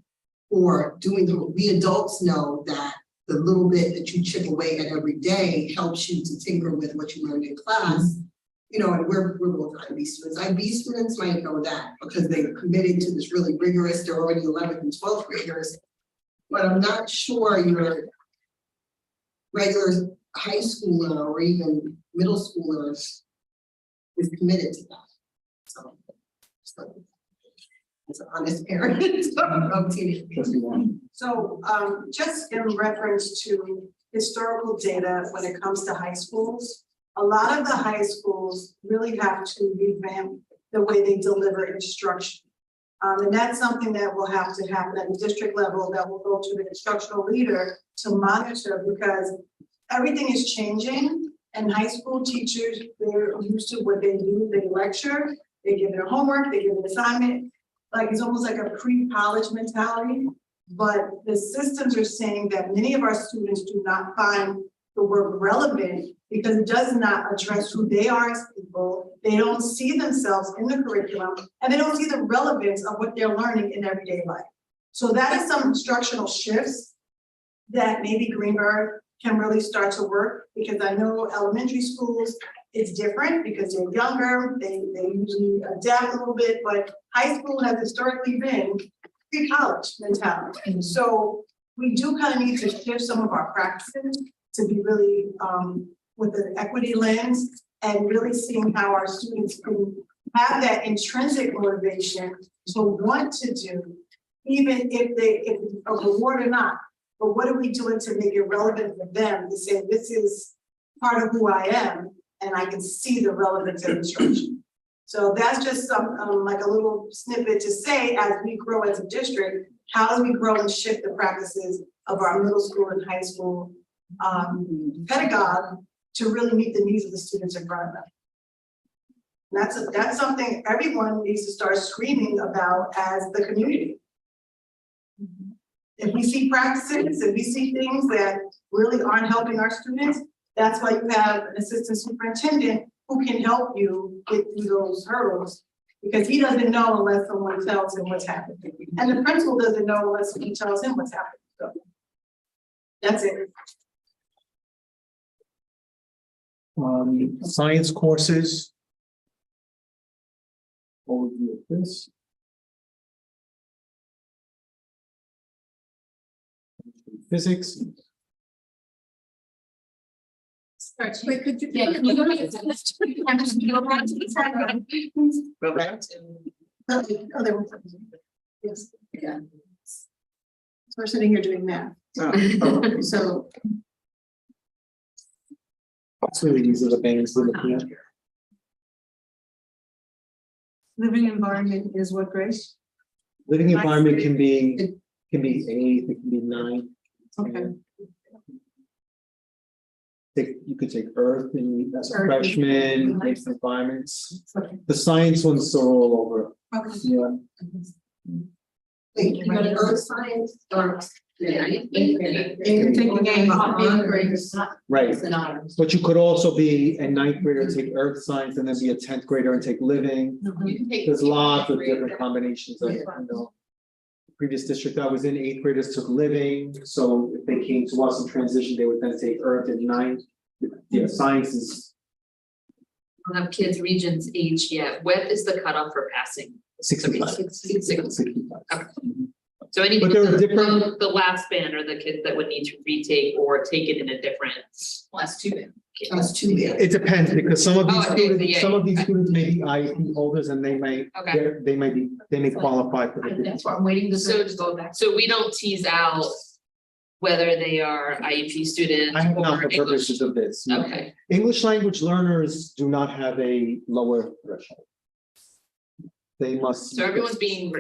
for doing the, we adults know that the little bit that you chip away at every day helps you to tinker with what you learned in class. You know, and we're both IB students. IB students might know that because they've committed to this really rigorous, they're already 11th and 12th graders. But I'm not sure your regular high schooler or even middle schoolers is committed to that. So as an honest parent of teenagers. So, just in reference to historical data when it comes to high schools, a lot of the high schools really have to revamp the way they deliver instruction. And that's something that will have to happen at the district level, that will go to the instructional leader to monitor, because everything is changing. And high school teachers, they're used to what they do. They lecture, they give their homework, they give an assignment. Like, it's almost like a pre-college mentality. But the systems are saying that many of our students do not find the work relevant because it does not address who they are as people. They don't see themselves in the curriculum, and they don't see the relevance of what they're learning in everyday life. So that is some instructional shifts that maybe Greenburgh can really start to work, because I know elementary schools, it's different because they're younger, they usually adapt a little bit, but high school has historically been pre-college mentality. And so we do kind of need to shift some of our practices to be really with an equity lens, and really seeing how our students can have that intrinsic motivation to want to do, even if it's a reward or not. But what are we doing to make it relevant for them to say, this is part of who I am, and I can see the relevance of instruction. So that's just some, like a little snippet to say, as we grow as a district, how do we grow and shift the practices of our middle school and high school pedagogue to really meet the needs of the students in front of them. And that's something everyone needs to start screaming about as the community. If we see practices, if we see things that really aren't helping our students, that's why you have an assistant superintendent who can help you get through those hurdles, because he doesn't know unless someone tells him what's happening. And the principal doesn't know unless he tells him what's happening. So that's it. Science courses. Overview of this. Physics. Wait, could you? Yeah, can you go back to the side? Go back to. Oh, there was. Yes, yeah. So we're sitting here doing math. So. So these are the bands we're looking at. Living environment is what, Grace? Living environment can be 8, it can be 9. Okay. You could take Earth and as a freshman, based environments. The science ones are all over. Okay. Yeah. Wait, you got earth science or? You're taking Right, but you could also be a 9th grader, take Earth science, and then be a 10th grader and take living. There's lots of different combinations of it, you know. The previous district I was in, 8th graders took living, so if they came to us in transition, they would then take Earth and 9th. Yeah, science is I don't have kids' regions age yet. What is the cutoff for passing? 65. 65. Okay. So But anything, there are different- the last band are the kids that would need to retake or take it in a different. Last two band. That's too bad. It depends, because some of these Oh, okay, students, yeah. some of these students may be IEP holders and they may, Okay. they may qualify for the. That's why I'm waiting to So, go back. so we don't tease out whether they are IEP students I have not or for English. purposes of this. Okay, English language learners do not have a lower threshold. They must. so everyone's being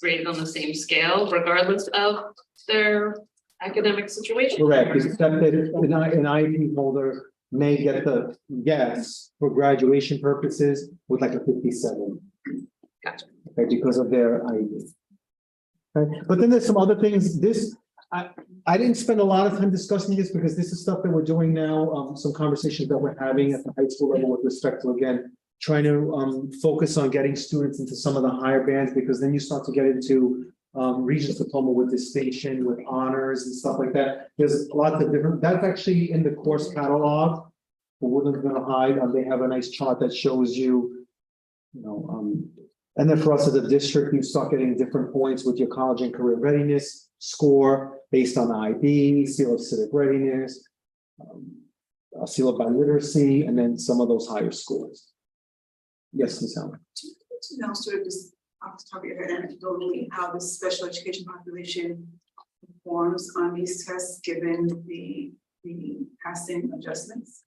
graded on the same scale regardless of their academic situation? Correct, except that an IEP holder may get the yes for graduation purposes with like a 57. Gotcha. Okay, because of their IEP. Okay, but then there's some other things, I didn't spend a lot of time discussing this because this is stuff that we're doing now, some conversations that we're having at the high school level with respect to, again, trying to focus on getting students into some of the higher bands, because then you start to get into Regents diploma with distinction, with honors and stuff like that. There's lots of different, that's actually in the course catalog for Woodland's Middle High. They have a nice chart that shows you, and then for us as a district, you start getting different points with your college and career readiness score based on IB, seal of civic readiness, seal of biliteracy, and then some of those higher scores. Yes, Ms. Allen. Now, sort of just off the top of your head anecdotally, how the special education population performs on these tests, given the passing adjustments?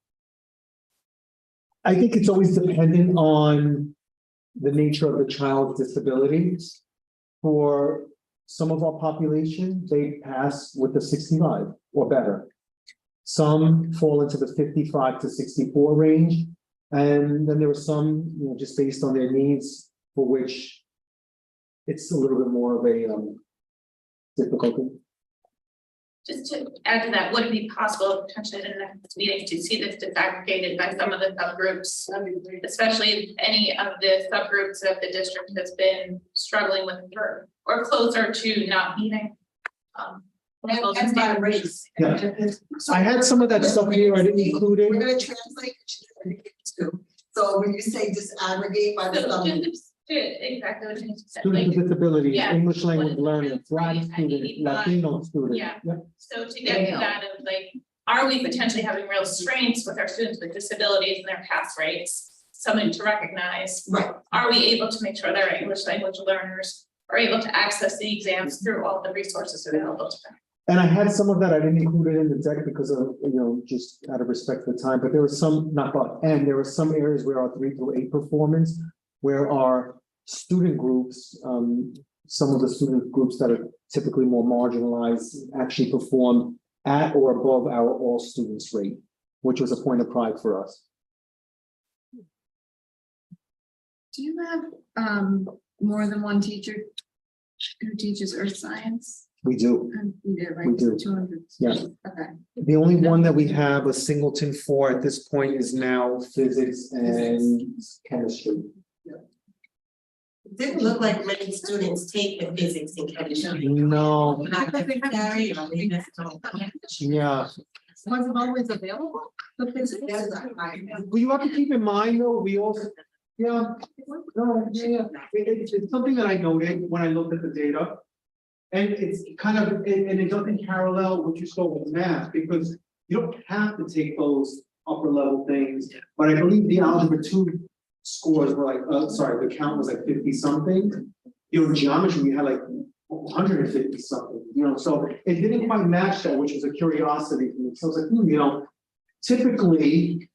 I think it's always dependent on the nature of the child's disabilities. For some of our population, they pass with a 65 or better. Some fall into the 55 to 64 range. And then there are some, just based on their needs, for which it's a little bit more of a difficulty. Just to add to that, would it be possible potentially in the next meeting to see this disaggregated by some of the subgroups? Especially if any of the subgroups that the district has been struggling with or closer to not meeting. And by race. Yeah. I had some of that stuff here, I didn't include it. We're gonna translate it too. So when you say disaggregate by the subgroups. Exactly what you said. Students with disabilities, yeah, English language what- learners, Black students, Latino students. Yeah. Yep. So to get to that of like, are we potentially having real strengths with our students with disabilities and their pass rates? Something to recognize. Right. Are we able to make sure that our English language learners are able to access the exams through all the resources available to them? And I had some of that, I didn't include it in the deck because of, just out of respect for the time, but there was some, there were some areas where our 3 through 8 performance, where our student groups, some of the student groups that are typically more marginalized actually perform at or above our all students rate, which was a point of pride for us. Do you have more than one teacher who teaches earth science? We do. You do, right? We do. 200. Yeah. Okay. The only one that we have a singleton for at this point is now physics and chemistry. It didn't look like many students take the physics and chemistry. No, yeah. Was it always available? Well, you have to keep in mind though, we also, no, it's something that I noted when I looked at the data. And it's kind of, and it doesn't parallel what you saw with math, because you don't have to take those upper level things. But I believe the algebra 2 scores were like, the count was like 50 something. Geometry, we had like 150 something, so it didn't quite match that, which was a curiosity for me. So I was like, typically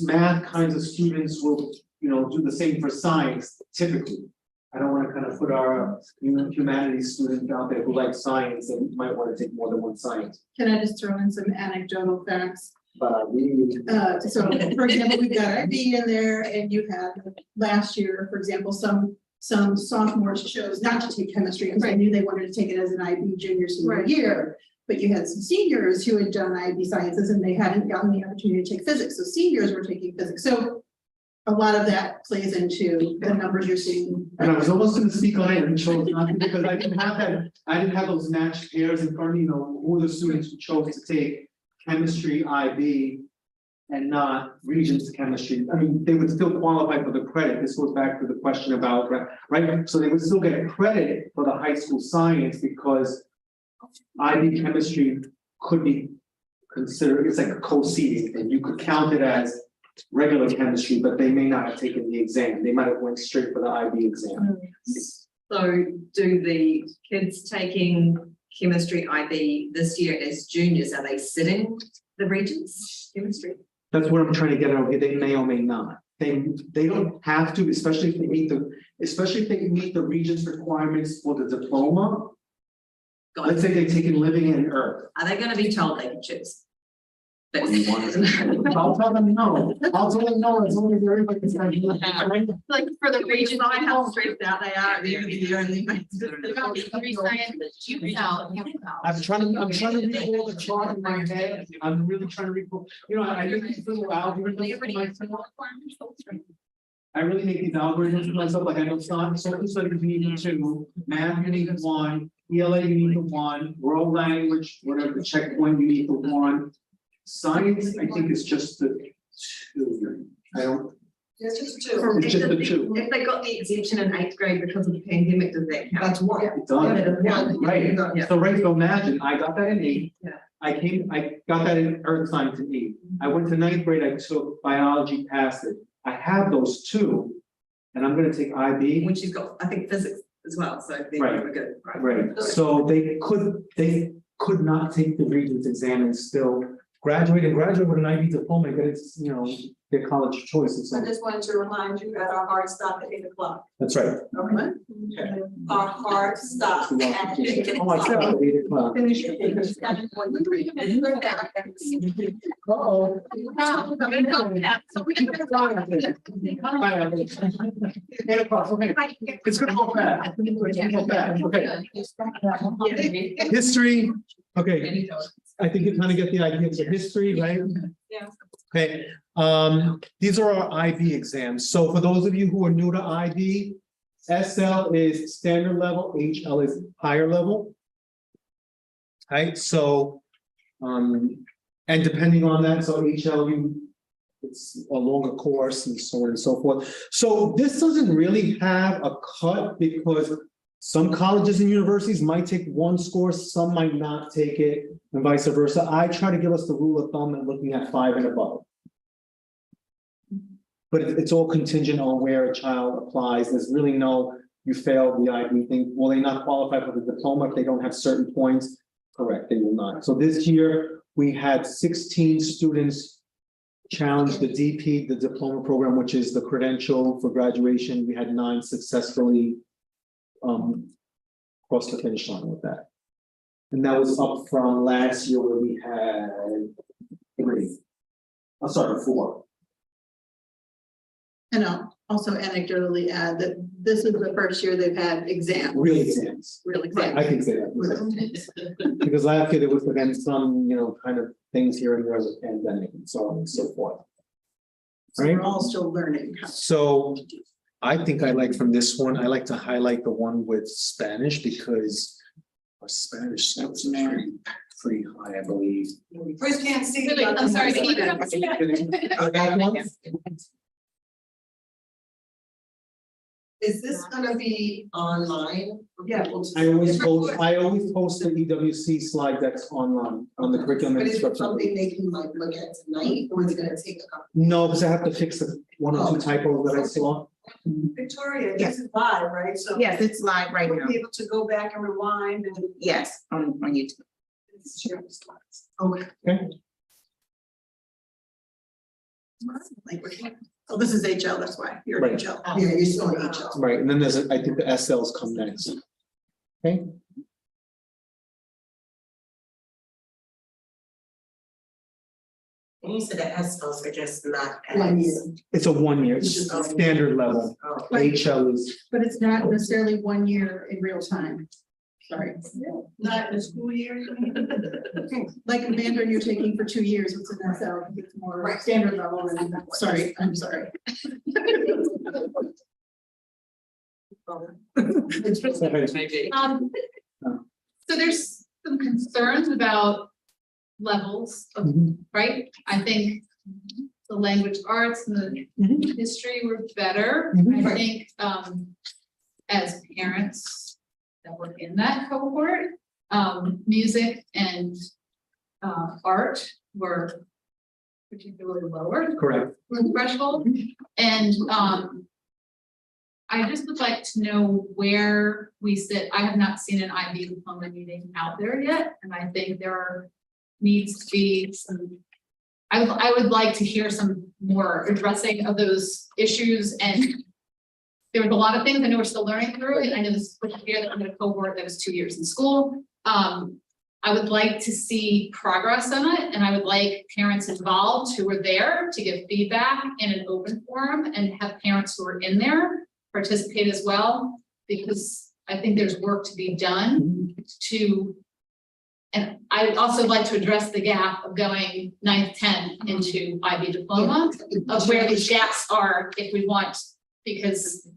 math kinds of students will, do the same for science, typically. I don't want to kind of put our humanities students out there who like science and might want to take more than one science. Can I just throw in some anecdotal facts? But So, for example, we've got IB in there, and you had last year, for example, some sophomores chose not to take chemistry because they knew they wanted to take it as an IB junior senior year. But you had some seniors who had done IB sciences and they hadn't gotten the opportunity to take physics. So seniors were taking physics. So a lot of that plays into the numbers you're seeing. And I was almost going to speak on it and chose not to, because I didn't have that. I didn't have those matched pairs in front of me. Who were the students who chose to take chemistry IB and not Regents chemistry? I mean, they would still qualify for the credit. This goes back to the question about, right? So they would still get credit for the high school science because IB chemistry could be considered, it's like a co-seating, and you could count it as regular chemistry, but they may not have taken the exam. They might have went straight for the IB exam. So do the kids taking chemistry IB this year as juniors, are they sitting the Regents chemistry? That's what I'm trying to get out here. They may or may not. They don't have to, especially if they meet the Regents requirements for the diploma. Let's say they've taken living and earth. Are they going to be told they can choose? I'll tell them no. I'll tell them no as long as everybody's Like for the region, I have straight out they are at the end of the year and they I'm trying to recall the chart in my head. I'm really trying to recall, I make these little algorithms for myself. I really make these algorithms for myself, like I know social studies you need 2, math you need 1, ELA you need 1, world language, whatever the checkpoint you need 1. Science, I think, is just the 2. I don't. It's just 2. It's just the 2. If they got the exemption in 8th grade because of the pandemic, does that count? That's 1. It does. Right. So imagine, I got that in 8. Yeah. I got that in earth science in 8. I went to 9th grade, I took biology, passed it. I have those 2. and I'm gonna take IB. When she's got, I think, physics as well, so they Right. were good. Right, so they could not take the Regents exam and still graduate with an IB diploma, and get it, you know, their college choices. I just wanted to remind you that our hard stop at 8 o'clock. That's right. Okay. Our hard stop at 8 Oh, I said o'clock. 8 o'clock. Uh-oh. It's gonna go fast. Okay. History, okay, I think you kind of get the idea of the history, right? Yeah. Okay, these are our IB exams. So for those of you who are new to IB, SL is standard level, HL is higher level. Right, so, and depending on that, so HL, it's a longer course and so on and so forth. So this doesn't really have a cut because some colleges and universities might take one score, some might not take it, and vice versa. I try to give us the rule of thumb and looking at 5 and above. But it's all contingent on where a child applies. There's really no, you failed the IB thing. Will they not qualify for the diploma if they don't have certain points? Correct, they will not. So this year, we had 16 students challenge the DP, the diploma program, which is the credential for graduation. We had 9 successfully cross the finish line with that. And that was up from last year where we had 3. I'm sorry, 4. And I'll also anecdotally add that this is the first year they've had exams. Real exams. Real exams. I can say that. Because last year there was again some, you know, kind of things here and there with the pandemic and so on and so forth. So we're all still learning. So I think I like from this one, I like to highlight the one with Spanish because our Spanish scores are pretty high, I believe. First can't see. Wait, I'm sorry, can you go up? That one? Is this gonna be online? for people to- I always post the EWC slide that's online on the curriculum But is it instruction. something they can like look at tonight, or is it gonna take a couple? No, because I have to fix the 1 or 2 typos that I saw. Victoria, this is live, right? So Yes, it's live right we'll now. be able to go back and rewind and. Yes, on YouTube. Share the slides. Okay. Okay. Oh, this is HL, that's why, you're Right. HL. Yeah, you're still in HL. Right, and then there's, I think the SLs come next. Okay, And you said the SLs are just not One year. as. it's a 1 year, it's just standard level. Oh. HL is, But it's not necessarily 1 year in real time. Sorry. Not in the school year. Like a Mandarin you're taking for 2 years, it's an SL, it's more standard level and, sorry, I'm sorry. So there's some concerns about levels of, right? I think the language arts and the history were better. I think, as parents that were in that cohort, music and art were particularly lower. correct. Threshold, and I just would like to know where we sit. I have not seen an IB diploma meeting out there yet, and I think there needs to be some. I would like to hear some more addressing of those issues, and there was a lot of things I know we're still learning through, and I know this is the year that I'm in a cohort that was 2 years in school. I would like to see progress on it, and I would like parents involved who were there to give feedback in an open forum and have parents who are in there participate as well, because I think there's work to be done to. And I would also like to address the gap of going 9th, 10th into IB diploma, of where these gaps are if we want, because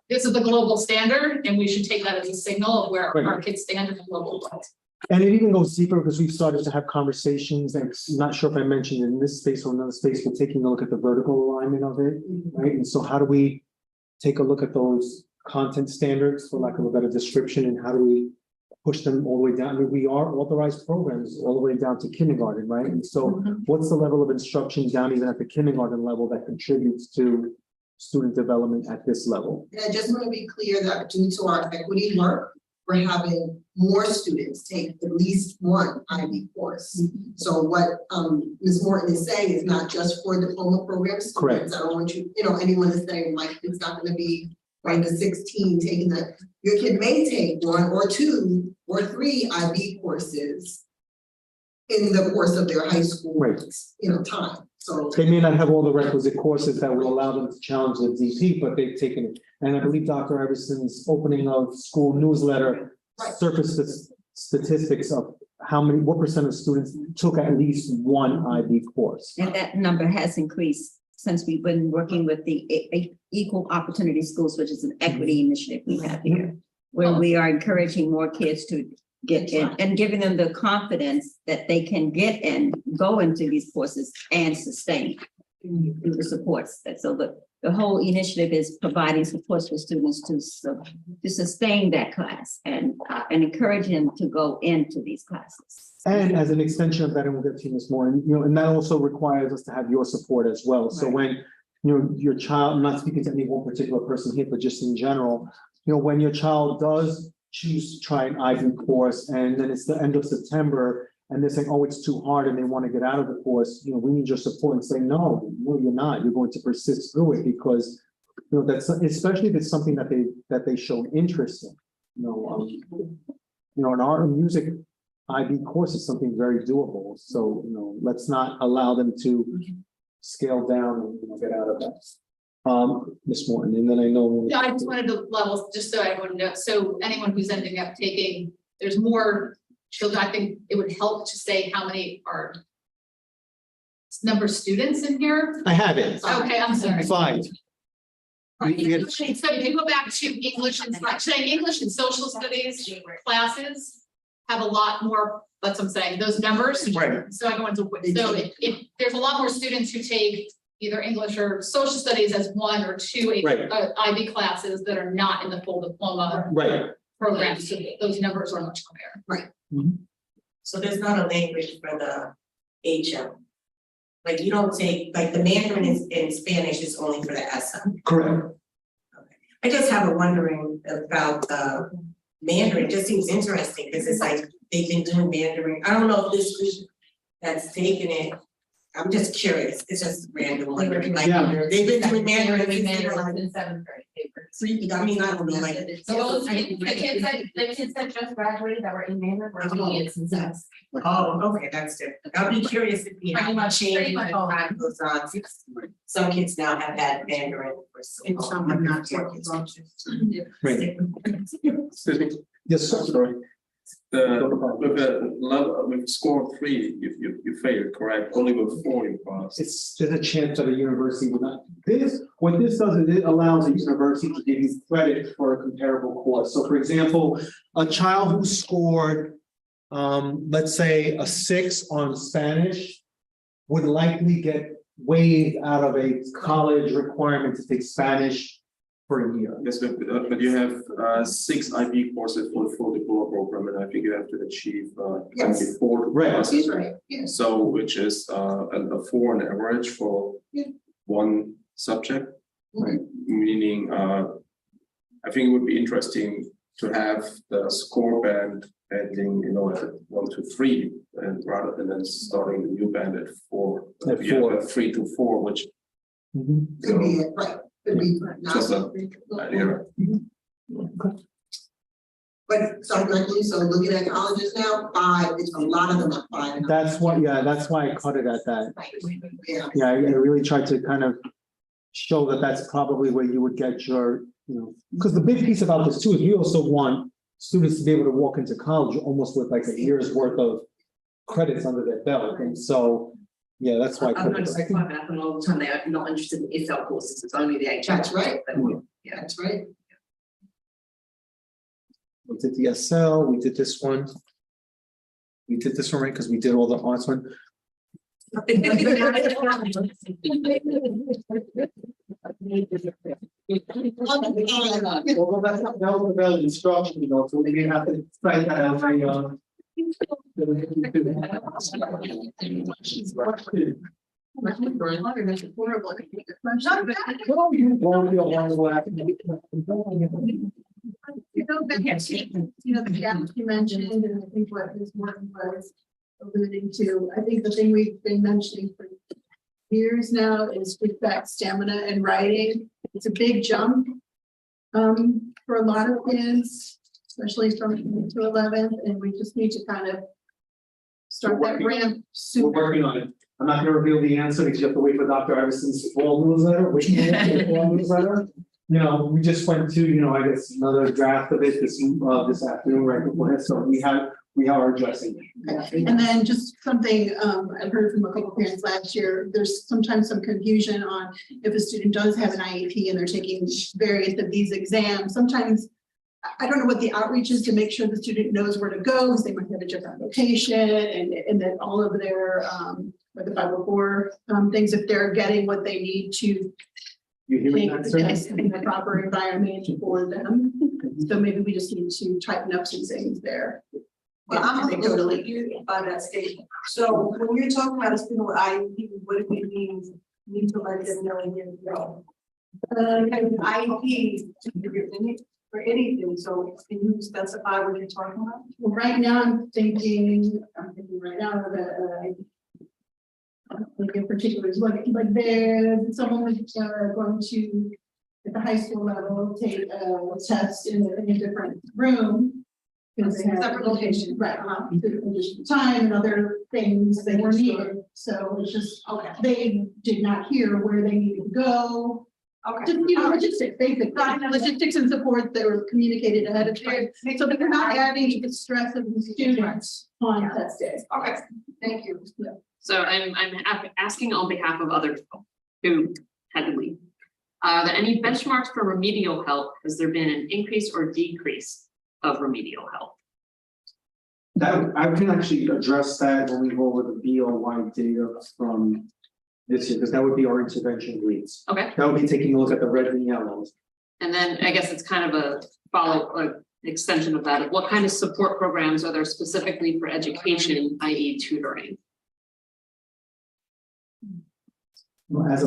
this is the global standard, and we should take that as a signal of where our kids stand in the global world. And it even goes deeper because we've started to have conversations, and I'm not sure if I mentioned in this space or another space, we're taking a look at the vertical alignment of it, right? And so how do we take a look at those content standards, for lack of a better description, and how do we push them all the way down? I mean, we are authorized programs all the way down to kindergarten, right? And so what's the level of instruction down even at the kindergarten level that contributes to student development at this level. And I just want to be clear that due to our equity work, we're having more students take at least one IB course. So what Ms. Morton is saying is not just for diploma program students. Correct. I don't want you, anyone is saying like it's not going to be right the 16 taking the, your kid may take 1 or 2 or 3 IB courses in the course of their high school, Right. Time. So They may not have all the requisite courses that will allow them to challenge the DP, but they've taken it. And I believe Dr. Iverson's opening of school newsletter surfaced the statistics of what percent of students took at least one IB course. And that number has increased since we've been working with the Equal Opportunity Schools, which is an equity initiative we have here, where we are encouraging more kids to get in and giving them the confidence that they can get in, go into these courses and sustain through the supports. So the whole initiative is providing supports for students to sustain that class and encourage them to go into these classes. And as an extension of that, and we'll get to this more, and that also requires us to have your support as well. So when, your child, I'm not speaking to any one particular person here, but just in general, when your child does choose to try an IB course and then it's the end of September and they're saying, oh, it's too hard and they want to get out of the course, we need your support and say, no, you're not. You're going to persist through it because, that's especially if it's something that they show interest in. An art and music IB course is something very doable. So, let's not allow them to scale down and get out of that. Ms. Morton, and then I know. Yeah, I just wanted to level, just so everyone knows, so anyone who's ending up taking, there's more children, I think it would help to say how many are number of students in here. I have it. Okay, I'm sorry. 5. Right. So if you go back to English and social studies classes have a lot more, that's what I'm saying, those numbers. Right. So I go into, so if there's a lot more students who take either English or social studies as 1 or 2 Right. IB classes that are not in the full diploma Right. program, so those numbers are much higher. Right. So there's not a language for the HM. Like you don't take, like the Mandarin in Spanish is only for the SM. Correct. I just have a wondering about Mandarin, it just seems interesting because it's like they've been doing Mandarin. I don't know if this group that's taken it. I'm just curious. It's just random wondering. Like they've been doing Mandarin in 7th grade. I mean, I don't know, like. The kids that just graduated that were in Mandarin were doing it since that's. Oh, okay, that's different. I'll be curious to see how much change as time goes on. Some kids now have had Mandarin for so long. And some have not. Right. Excuse me. Yes, sir. Sorry. With the level, with score 3, you failed, correct? Only with 4 you passed. There's a chance that a university would not. What this does is it allows a university to give you credit for a comparable course. So for example, a child who scored, let's say a 6 on Spanish would likely get waived out of a college requirement to take Spanish for a year. Yes, but you have 6 IB courses for the full diploma program, and I think you have to achieve 24 classes. Right. Yes. So which is a 4 on average for one subject. Right. Meaning, I think it would be interesting to have the score band ending, at 1 to 3, and rather than then starting the new band at 4. At You 4. have a 3 to 4, which Could be it, right. Could be. just an idea. But so looking at colleges now, 5, it's a lot of them are 5. That's why I cut it at that. Yeah. Yeah, I really tried to kind of show that that's probably where you would get your, because the big piece about this too is we also want students to be able to walk into college almost with like a year's worth of credits under their belt. And so, yeah, that's why. I've noticed that quite happen all the time. They are not interested in ESL courses. It's only the HM. That's right. Yeah, That's right. We did the SL, we did this one. We did this one, right? Because we did all the arts one. Well, that's not about instruction, so we didn't have to cite that as a, That's horrible. The gap you mentioned, and I think what Ms. Morton was alluding to, I think the thing we've been mentioning for years now is feedback, stamina, and writing. It's a big jump for a lot of kids, especially from 8th to 11th, and we just need to kind of start that ramp We're sooner. working on it. I'm not gonna reveal the answer because you have to wait for Dr. Iverson's fall newsletter, You know, we just went to, I guess, another draft of it this afternoon, right before this, so we are addressing it. And then just something I've heard from a couple of parents last year, there's sometimes some confusion on if a student does have an IEP and they're taking various of these exams, sometimes I don't know what the outreach is to make sure the student knows where to go, because they might have a different location and that all of their with the 504 things, if they're getting what they need to You hear take that, the sir? test in the proper environment for them. So maybe we just need to tighten up some things there. Well, I'm a They little totally- confused by that statement. So when you're talking about a student with IEP, what do we mean? Need to let them know and then go. IEP for anything, so can you specify what you're talking about? Well, right now, I'm thinking right now that like in particular, is like there, someone was going to, at the high school level, take a test in a different room. Because they have Separate location. Right, additional time and other things they were needed, so it's just, they did not hear where they needed to go. Okay. Just, logistics, basically, logistics and support that were communicated ahead of time, so that we're not adding to the stress of the students on test day. Okay, thank you. So I'm asking on behalf of other people who had to leave. Are there any benchmarks for remedial help? Has there been an increase or decrease of remedial help? That, I can actually address that when we go over the BOY data from this year, because that would be our intervention grades. Okay. That would be taking a look at the red and yellows. And then I guess it's kind of a extension of that. What kind of support programs are there specifically for education, i.e. tutoring? As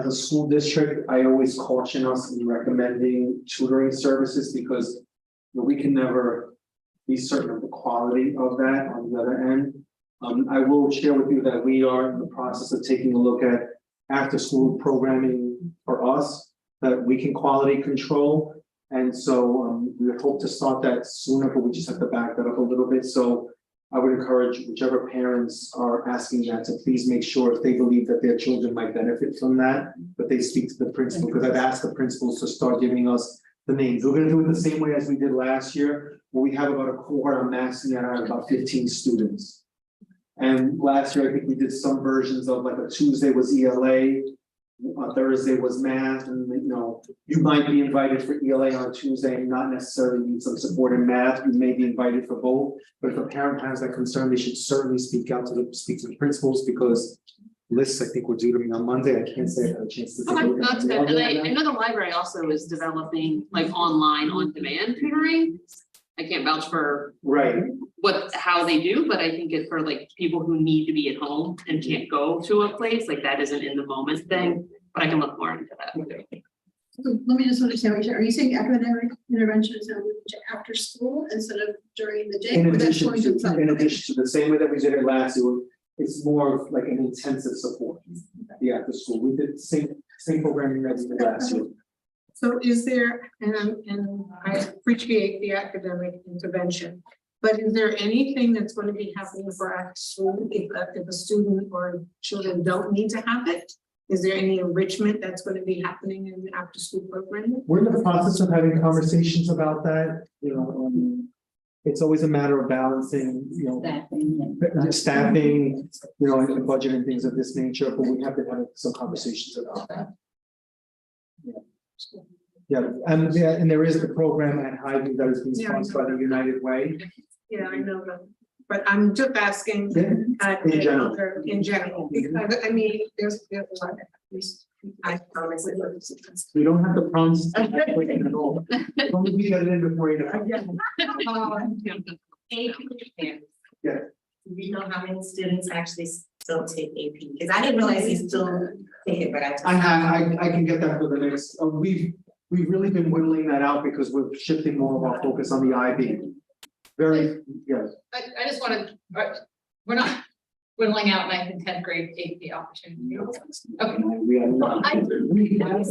a school district, I always caution us in recommending tutoring services because we can never be certain of the quality of that on the other end. I will share with you that we are in the process of taking a look at after school programming for us that we can quality control. And so we hope to start that sooner, but we just have to back that up a little bit. So I would encourage whichever parents are asking that to please make sure if they believe that their children might benefit from that, but they speak to the principal, because I've asked the principals to start giving us the names. We're gonna do it the same way as we did last year, where we have about a cohort, I'm maxing out at about 15 students. And last year, I think we did some versions of like a Tuesday was ELA, a Thursday was math, and you might be invited for ELA on a Tuesday and not necessarily need some support in math. You may be invited for both, but if a parent has that concern, they should certainly speak to the principals, because lists, I think, were due to me on Monday. I can't say I had a chance to. Okay, that's good. And I know the library also is developing like online on-demand tutoring. I can't vouch for how they do, but I think it's for like people who need to be at home and can't go to a place, like that isn't in the moment thing, but I can look more into that. So let me just understand, are you saying academic intervention is now moving to after school instead of during the day? In Or that's addition going to the same way that we did it last year, it's more of like an intensive support. The after school, we did the same programming that we did last year. So is there, and I appreciate the academic intervention, but is there anything that's going to be happening for after school if a student or children don't need to have it? Is there any enrichment that's going to be happening in the after school program? We're in the process of having conversations about that, it's always a matter of balancing, staffing, and budget and things of this nature, but we have to have some conversations about that. Yeah, and there is the program at Highview that is being sponsored by the United Way. Yeah, I know that, but I'm just asking. In general. In general, because I mean, there's a lot of these. I promise. We don't have to promise. At all. As long as we get it in before you know. Yeah. Do we know how many students actually still take AP? Because I didn't realize he still take it, but I just. I can get that for the next, we've really been whittling that out because we're shifting more of our focus on the IB. Very, yes. I just wanted, we're not whittling out 9th and 10th grade AP opportunity. Okay. We are not. Next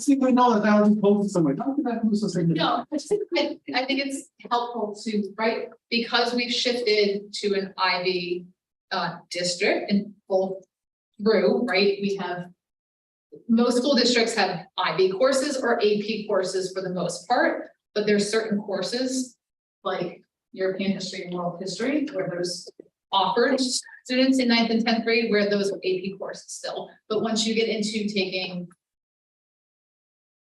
thing we know, I was posted somewhere. How did that lose us? No, I think it's helpful to, right, because we've shifted to an IB district and full through, right? We have, most school districts have IB courses or AP courses for the most part, but there's certain courses like European history and world history, where there's offered students in 9th and 10th grade where those are AP courses still. But once you get into taking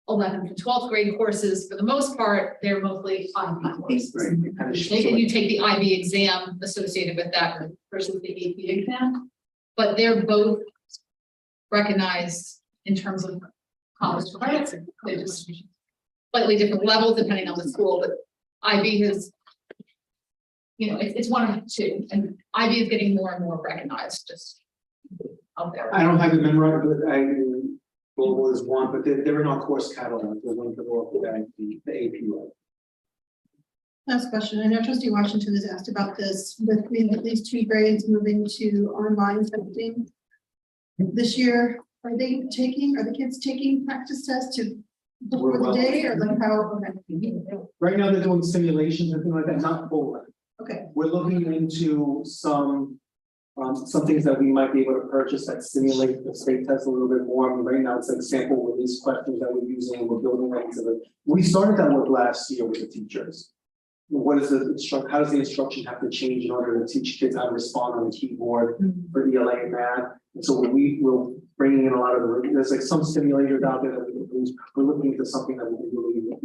11th to 12th grade courses, for the most part, they're mostly IB courses. And you take the IB exam associated with that versus the AP exam, but they're both recognized in terms of college credits. They're just slightly different levels depending on the school, but IB has, you know, it's one of the two, and IB is getting more and more recognized just out there. I don't have it memorized, but global is one, but they're in our course catalog. We're going to go up with the AP level. Last question. I know trustee Washington has asked about this with at least 2 grades moving to online testing. This year, are the kids taking practice tests before the day, or like how? Okay. Right now, they're doing simulations and things like that, not full. Okay. We're looking into some things that we might be able to purchase that simulate the state test a little bit more. I mean, right now, it's like sample release questions that we're using, and we're building that into the. We started that work last year with the teachers. What is the how does the instruction have to change in order to teach kids how to respond on the keyboard for ELA and math? And so we're bringing in a lot of there's like some simulators out there that we can use. We're looking into something that we can really a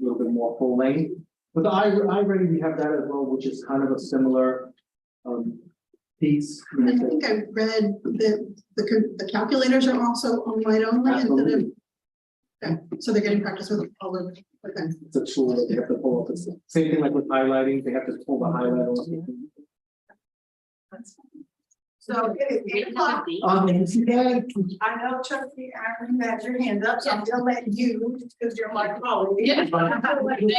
little bit more full length. But the iReady, we have that as well, which is kind of a similar piece. I think I read that the calculators are also online only instead of. Okay, so they're getting practice with all of. Okay. It's a tool that they have to pull up. It's the same thing like with highlighting, they have to pull the highlight. So it is 8 o'clock. I know trustee Aaron had your hand up, so I'm gonna let you, because you're my colleague. Yeah.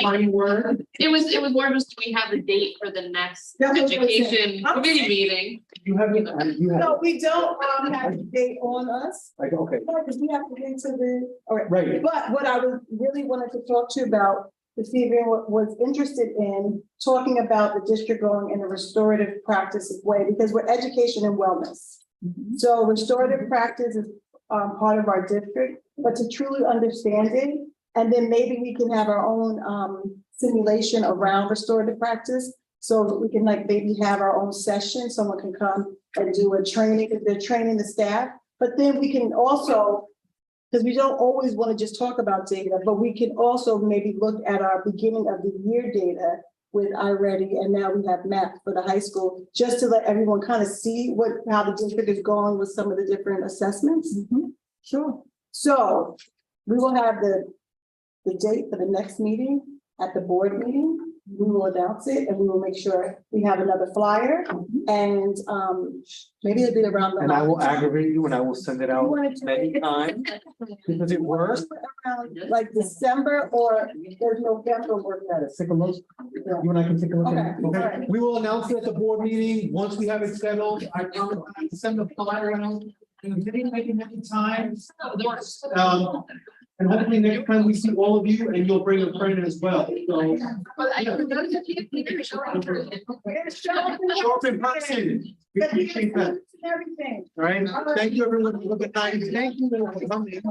Fine word. It was more just, do we have a date for the next That's what I was education saying. committee meeting? You have it, No, we don't have a date on us. like, okay, Because we have to get to the, all right. right. But what I was really wanted to talk to you about this evening was interested in talking about the district going in a restorative practice way, because we're education and wellness. So restorative practice is part of our district, but to truly understand it, and then maybe we can have our own simulation around restorative practice. So that we can like maybe have our own session, someone can come and do a training, if they're training the staff, but then we can also, because we don't always want to just talk about data, but we can also maybe look at our beginning of the year data with iReady, and now we have MAP for the high school, just to let everyone kind of see how the district is going with some of the different assessments. Sure. So we will have the date for the next meeting at the board meeting. We will announce it, and we will make sure we have another flyer, and maybe it'll be around the. And I will aggravate you and I will send it out many times because it works. Like December or there's November work at it. Take a look. You and I can take a look at it. Okay. Okay. We will announce it at the board meeting. Once we have it settled, I promise to send the flyer out. Many times. And hopefully next time we see all of you and you'll bring a friend as well. So. Show up in person. We appreciate that. Everything. All right. Thank you, everyone. Have a good night. Thank you for coming.